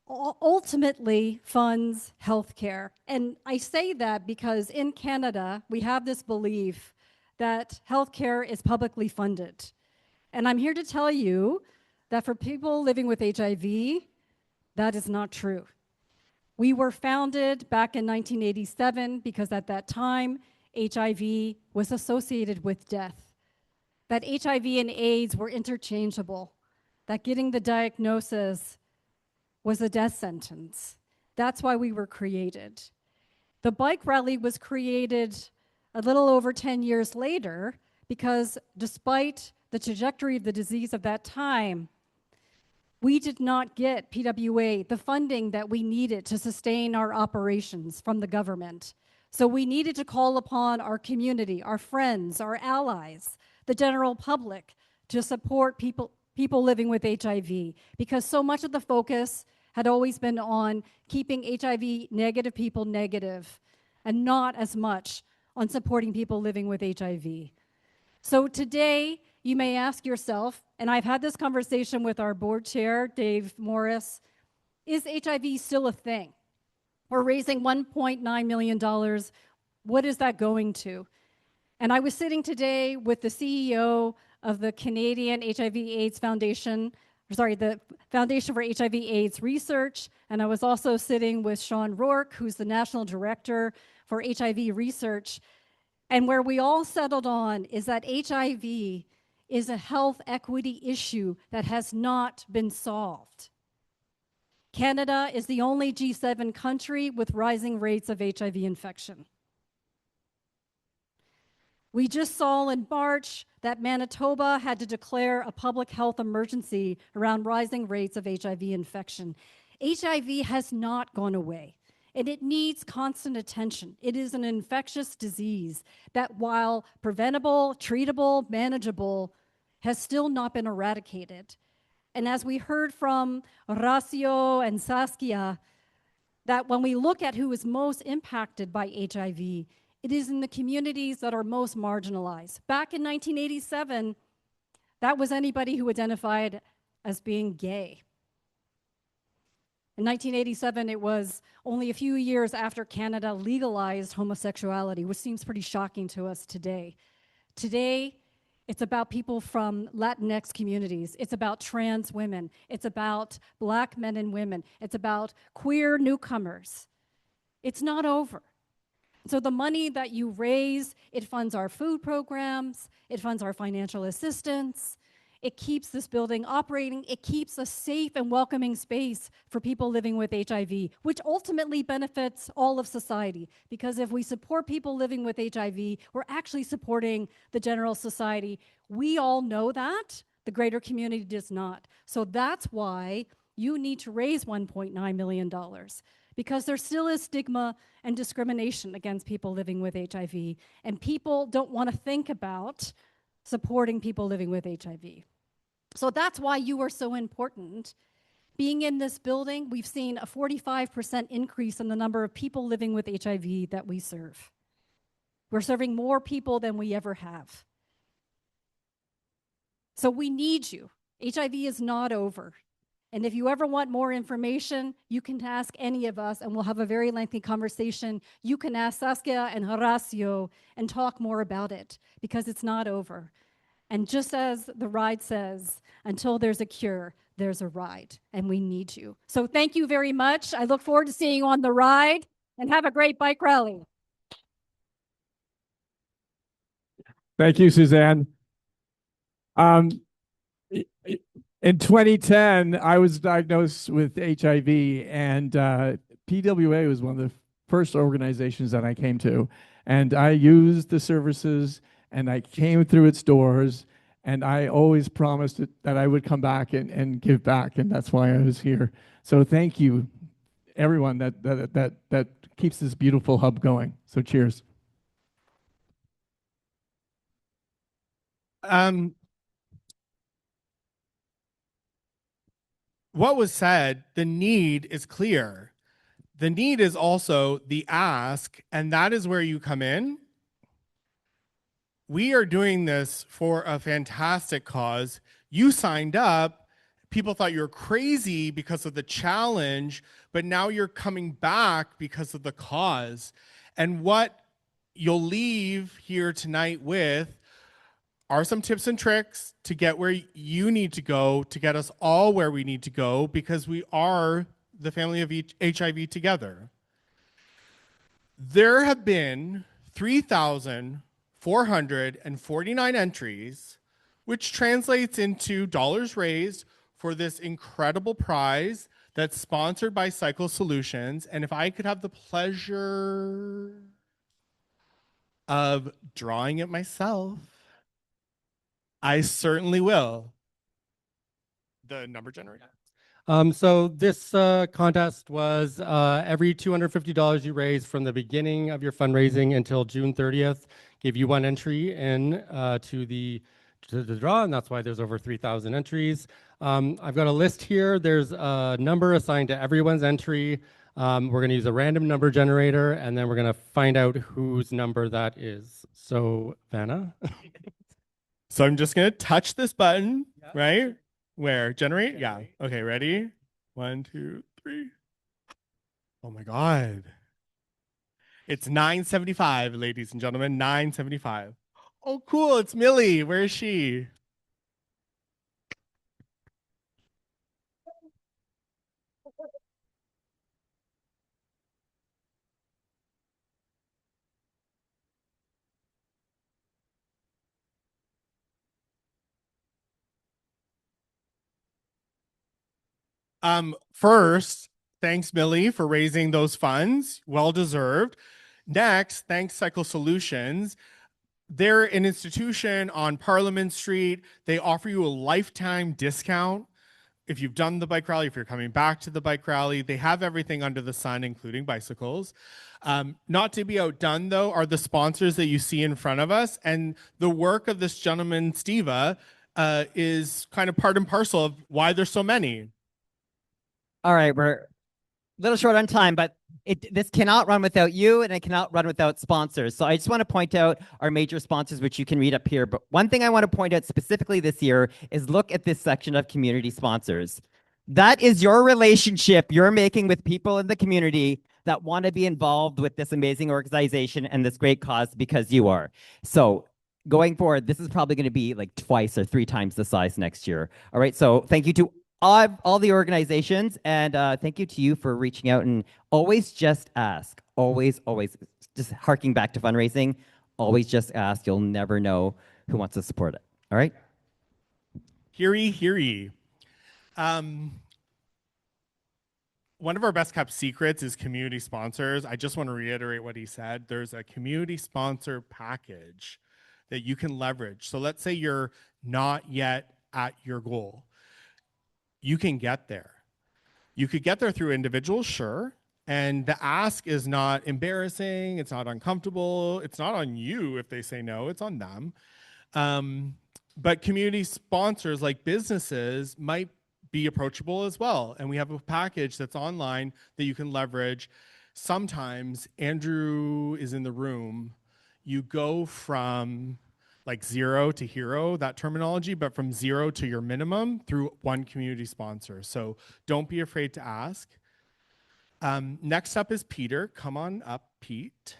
ultimately funds healthcare. And I say that because in Canada, we have this belief that healthcare is publicly funded. And I'm here to tell you that for people living with HIV, that is not true. We were founded back in 1987 because at that time, HIV was associated with death, that HIV and AIDS were interchangeable, that getting the diagnosis was a death sentence. That's why we were created. The bike rally was created a little over 10 years later because despite the trajectory of the disease of that time, we did not get PWA the funding that we needed to sustain our operations from the government. So we needed to call upon our community, our friends, our allies, the general public to support people living with HIV, because so much of the focus had always been on keeping HIV negative people negative and not as much on supporting people living with HIV. So today, you may ask yourself, and I've had this conversation with our board chair, Dave Morris, is HIV still a thing? We're raising $1.9 million. What is that going to? And I was sitting today with the CEO of the Canadian HIV/AIDS Foundation, the Foundation for HIV/AIDS Research, and I was also sitting with Sean Rourke, who's the National Director for HIV Research. And where we all settled on is that HIV is a health equity issue that has not been solved. Canada is the only G7 country with rising rates of HIV infection. We just saw in March that Manitoba had to declare a public health emergency around rising rates of HIV infection. HIV has not gone away, and it needs constant attention. It is an infectious disease that, while preventable, treatable, manageable, has still not been eradicated. And as we heard from Horacio and Saskia, that when we look at who is most impacted by HIV, it is in the communities that are most marginalized. Back in 1987, that was anybody who identified as being gay. In 1987, it was only a few years after Canada legalized homosexuality, which seems pretty shocking to us today. Today, it's about people from Latinx communities. It's about trans women. It's about Black men and women. It's about queer newcomers. It's not over. So the money that you raise, it funds our food programs, it funds our financial assistance, it keeps this building operating, it keeps a safe and welcoming space for people living with HIV, which ultimately benefits all of society. Because if we support people living with HIV, we're actually supporting the general society. We all know that, the greater community does not. So that's why you need to raise $1.9 million. Because there still is stigma and discrimination against people living with HIV, and people don't want to think about supporting people living with HIV. So that's why you are so important. Being in this building, we've seen a 45% increase in the number of people living with HIV that we serve. We're serving more people than we ever have. So we need you. HIV is not over. And if you ever want more information, you can ask any of us, and we'll have a very lengthy conversation. You can ask Saskia and Horacio and talk more about it, because it's not over. And just as the ride says, until there's a cure, there's a ride, and we need you. So thank you very much. I look forward to seeing you on the ride, and have a great bike rally. Thank you, Suzanne. In 2010, I was diagnosed with HIV, and PWA was one of the first organizations that I came to. And I used the services, and I came through its doors, and I always promised that I would come back and give back, and that's why I was here. So thank you, everyone that keeps this beautiful hub going. So cheers. What was said, the need is clear. The need is also the ask, and that is where you come in. We are doing this for a fantastic cause. You signed up. People thought you were crazy because of the challenge, but now you're coming back because of the cause. And what you'll leave here tonight with are some tips and tricks to get where you need to go, to get us all where we need to go, because we are the family of HIV together. There have been 3,449 entries, which translates into dollars raised for this incredible prize that's sponsored by Cycle Solutions. And if I could have the pleasure of drawing it myself, I certainly will. The number generator. So this contest was every $250 you raise from the beginning of your fundraising until June 30th, give you one entry in to the draw, and that's why there's over 3,000 entries. I've got a list here. There's a number assigned to everyone's entry. We're going to use a random number generator, and then we're going to find out whose number that is. So, Vanna? So I'm just going to touch this button, right? Where? Generate? Yeah. Okay, ready? 1, 2, 3. Oh my God. It's 975, ladies and gentlemen, 975. Oh, cool. It's Millie. Where is she? First, thanks, Millie, for raising those funds. Well deserved. Next, thanks, Cycle Solutions. They're an institution on Parliament Street. They offer you a lifetime discount if you've done the bike rally, if you're coming back to the bike rally. They have everything under the sun, including bicycles. Not to be outdone, though, are the sponsors that you see in front of us. And the work of this gentleman, Steva, is kind of part and parcel of why there's so many. All right, we're a little short on time, but this cannot run without you, and it cannot run without sponsors. So I just want to point out our major sponsors, which you can read up here. But one thing I want to point out specifically this year is look at this section of community sponsors. That is your relationship you're making with people in the community that want to be involved with this amazing organization and this great cause because you are. So going forward, this is probably going to be like 2 or 3 times the size next year. All right, so thank you to all the organizations, and thank you to you for reaching out, and always just ask. Always just harking back to fundraising, always just ask. You'll never know who wants to support it. All right? Hear ye, hear ye. One of our best kept secrets is community sponsors. I just want to reiterate what he said. There's a community sponsor package that you can leverage. So let's say you're not yet at your goal. You can get there. You could get there through individuals, sure. And the ask is not embarrassing. It's not uncomfortable. It's not on you if they say no, it's on them. But community sponsors like businesses might be approachable as well. And we have a package that's online that you can leverage. Sometimes Andrew is in the room. You go from like 0 to hero, that terminology, but from 0 to your minimum through one community sponsor. So don't be afraid to ask. Next up is Peter. Come on up, Pete.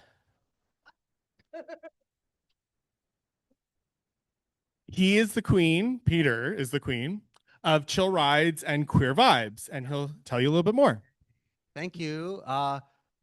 He is the queen, Peter is the queen of chill rides and queer vibes, and he'll tell you a little bit more. Thank you.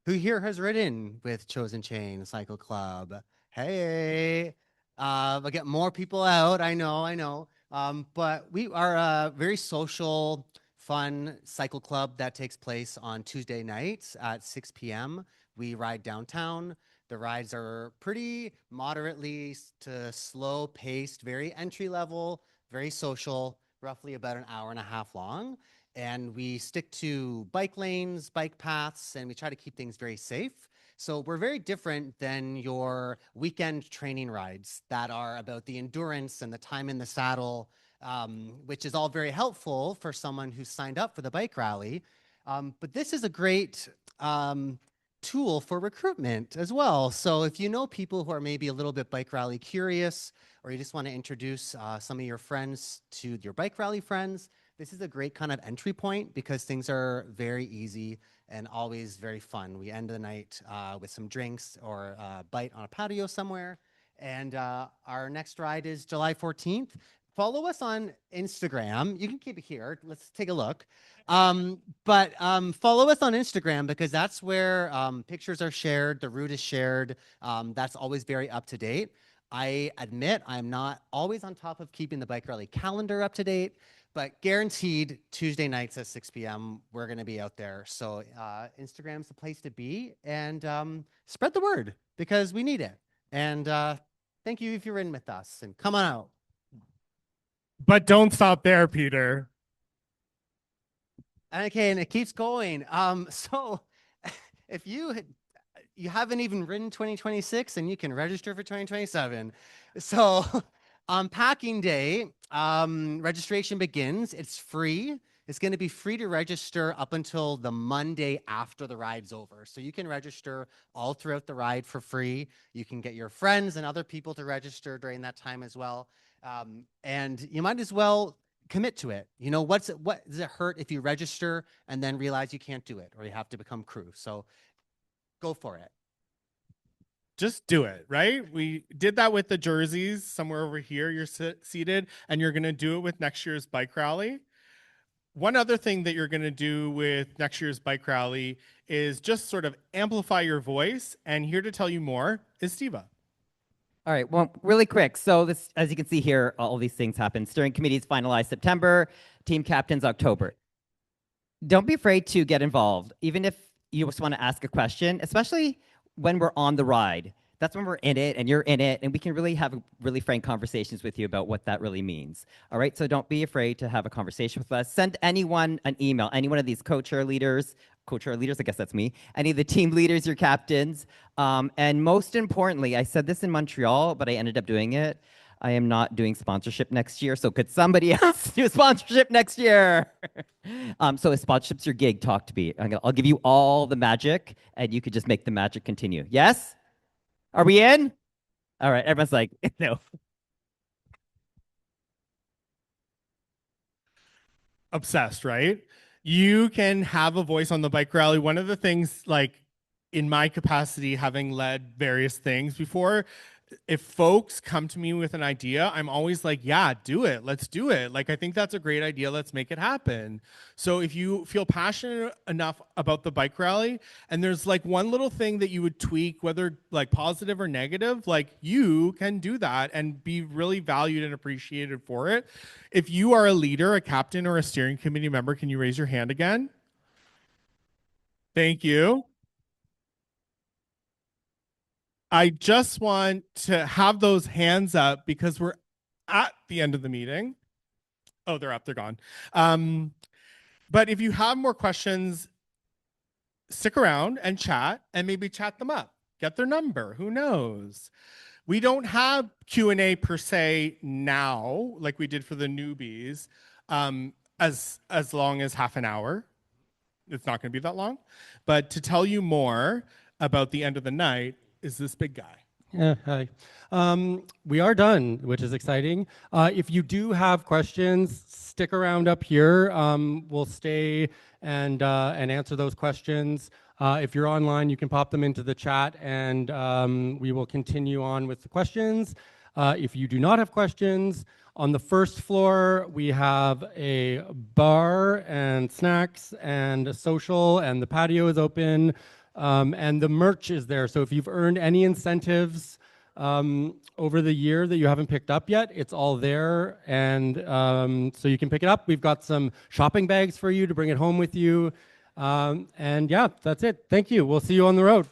Who here has ridden with Chosen Chain Cycle Club? Hey, we'll get more people out. I know. But we are a very social, fun cycle club that takes place on Tuesday nights at 6 p.m. We ride downtown. The rides are pretty moderately to slow paced, very entry level, very social, roughly about an hour and a half long. And we stick to bike lanes, bike paths, and we try to keep things very safe. So we're very different than your weekend training rides that are about the endurance and the time in the saddle, which is all very helpful for someone who's signed up for the bike rally. But this is a great tool for recruitment as well. So if you know people who are maybe a little bit bike rally curious, or you just want to introduce some of your friends to your bike rally friends, this is a great kind of entry point because things are very easy and always very fun. We end the night with some drinks or a bite on a patio somewhere. And our next ride is July 14th. Follow us on Instagram. You can keep it here. Let's take a look. But follow us on Instagram because that's where pictures are shared, the route is shared. That's always very up to date. I admit I'm not always on top of keeping the bike rally calendar up to date, but guaranteed Tuesday nights at 6 p.m. we're going to be out there. So Instagram's the place to be, and spread the word because we need it. And thank you if you're in with us, and come on out. But don't stop there, Peter. Okay, and it keeps going. So if you haven't even ridden 2026, and you can register for 2027. So on packing day, registration begins. It's free. It's going to be free to register up until the Monday after the ride's over. So you can register all throughout the ride for free. You can get your friends and other people to register during that time as well. And you might as well commit to it. You know, what does it hurt if you register and then realize you can't do it or you have to become crew? So go for it. Just do it, right? We did that with the jerseys somewhere over here. You're seated, and you're going to do it with next year's bike rally. One other thing that you're going to do with next year's bike rally is just sort of amplify your voice. And here to tell you more is Steva. All right, well, really quick. So this, as you can see here, all these things happen. Steering committees finalized September, team captains October. Don't be afraid to get involved, even if you just want to ask a question, especially when we're on the ride. That's when we're in it and you're in it, and we can really have really frank conversations with you about what that really means. All right, so don't be afraid to have a conversation with us. Send anyone an email, any one of these co-chair leaders, I guess that's me, any of the team leaders, your captains. And most importantly, I said this in Montreal, but I ended up doing it. I am not doing sponsorship next year, so could somebody else do sponsorship next year? So if sponsorship's your gig, talk to me. I'll give you all the magic, and you could just make the magic continue. Yes? Are we in? All right, everyone's like, no. Obsessed, right? You can have a voice on the bike rally. One of the things, like in my capacity, having led various things before, if folks come to me with an idea, I'm always like, yeah, do it. Let's do it. Like, I think that's a great idea. Let's make it happen. So if you feel passionate enough about the bike rally and there's like one little thing that you would tweak, whether like positive or negative, like you can do that and be really valued and appreciated for it. If you are a leader, a captain, or a steering committee member, can you raise your hand again? Thank you. I just want to have those hands up because we're at the end of the meeting. Oh, they're up, they're gone. But if you have more questions, stick around and chat and maybe chat them up. Get their number, who knows? We don't have Q&A per se now, like we did for the newbies, as long as half an hour. It's not gonna be that long. But to tell you more about the end of the night, is this big guy. Yeah, hi. We are done, which is exciting. If you do have questions, stick around up here. We'll stay and answer those questions. If you're online, you can pop them into the chat, and we will continue on with the questions. If you do not have questions, on the first floor, we have a bar and snacks and a social, and the patio is open. And the merch is there. So if you've earned any incentives over the year that you haven't picked up yet. It's all there, and so you can pick it up. We've got some shopping bags for you to bring it home with you. And yeah, that's it. Thank you. We'll see you on the road.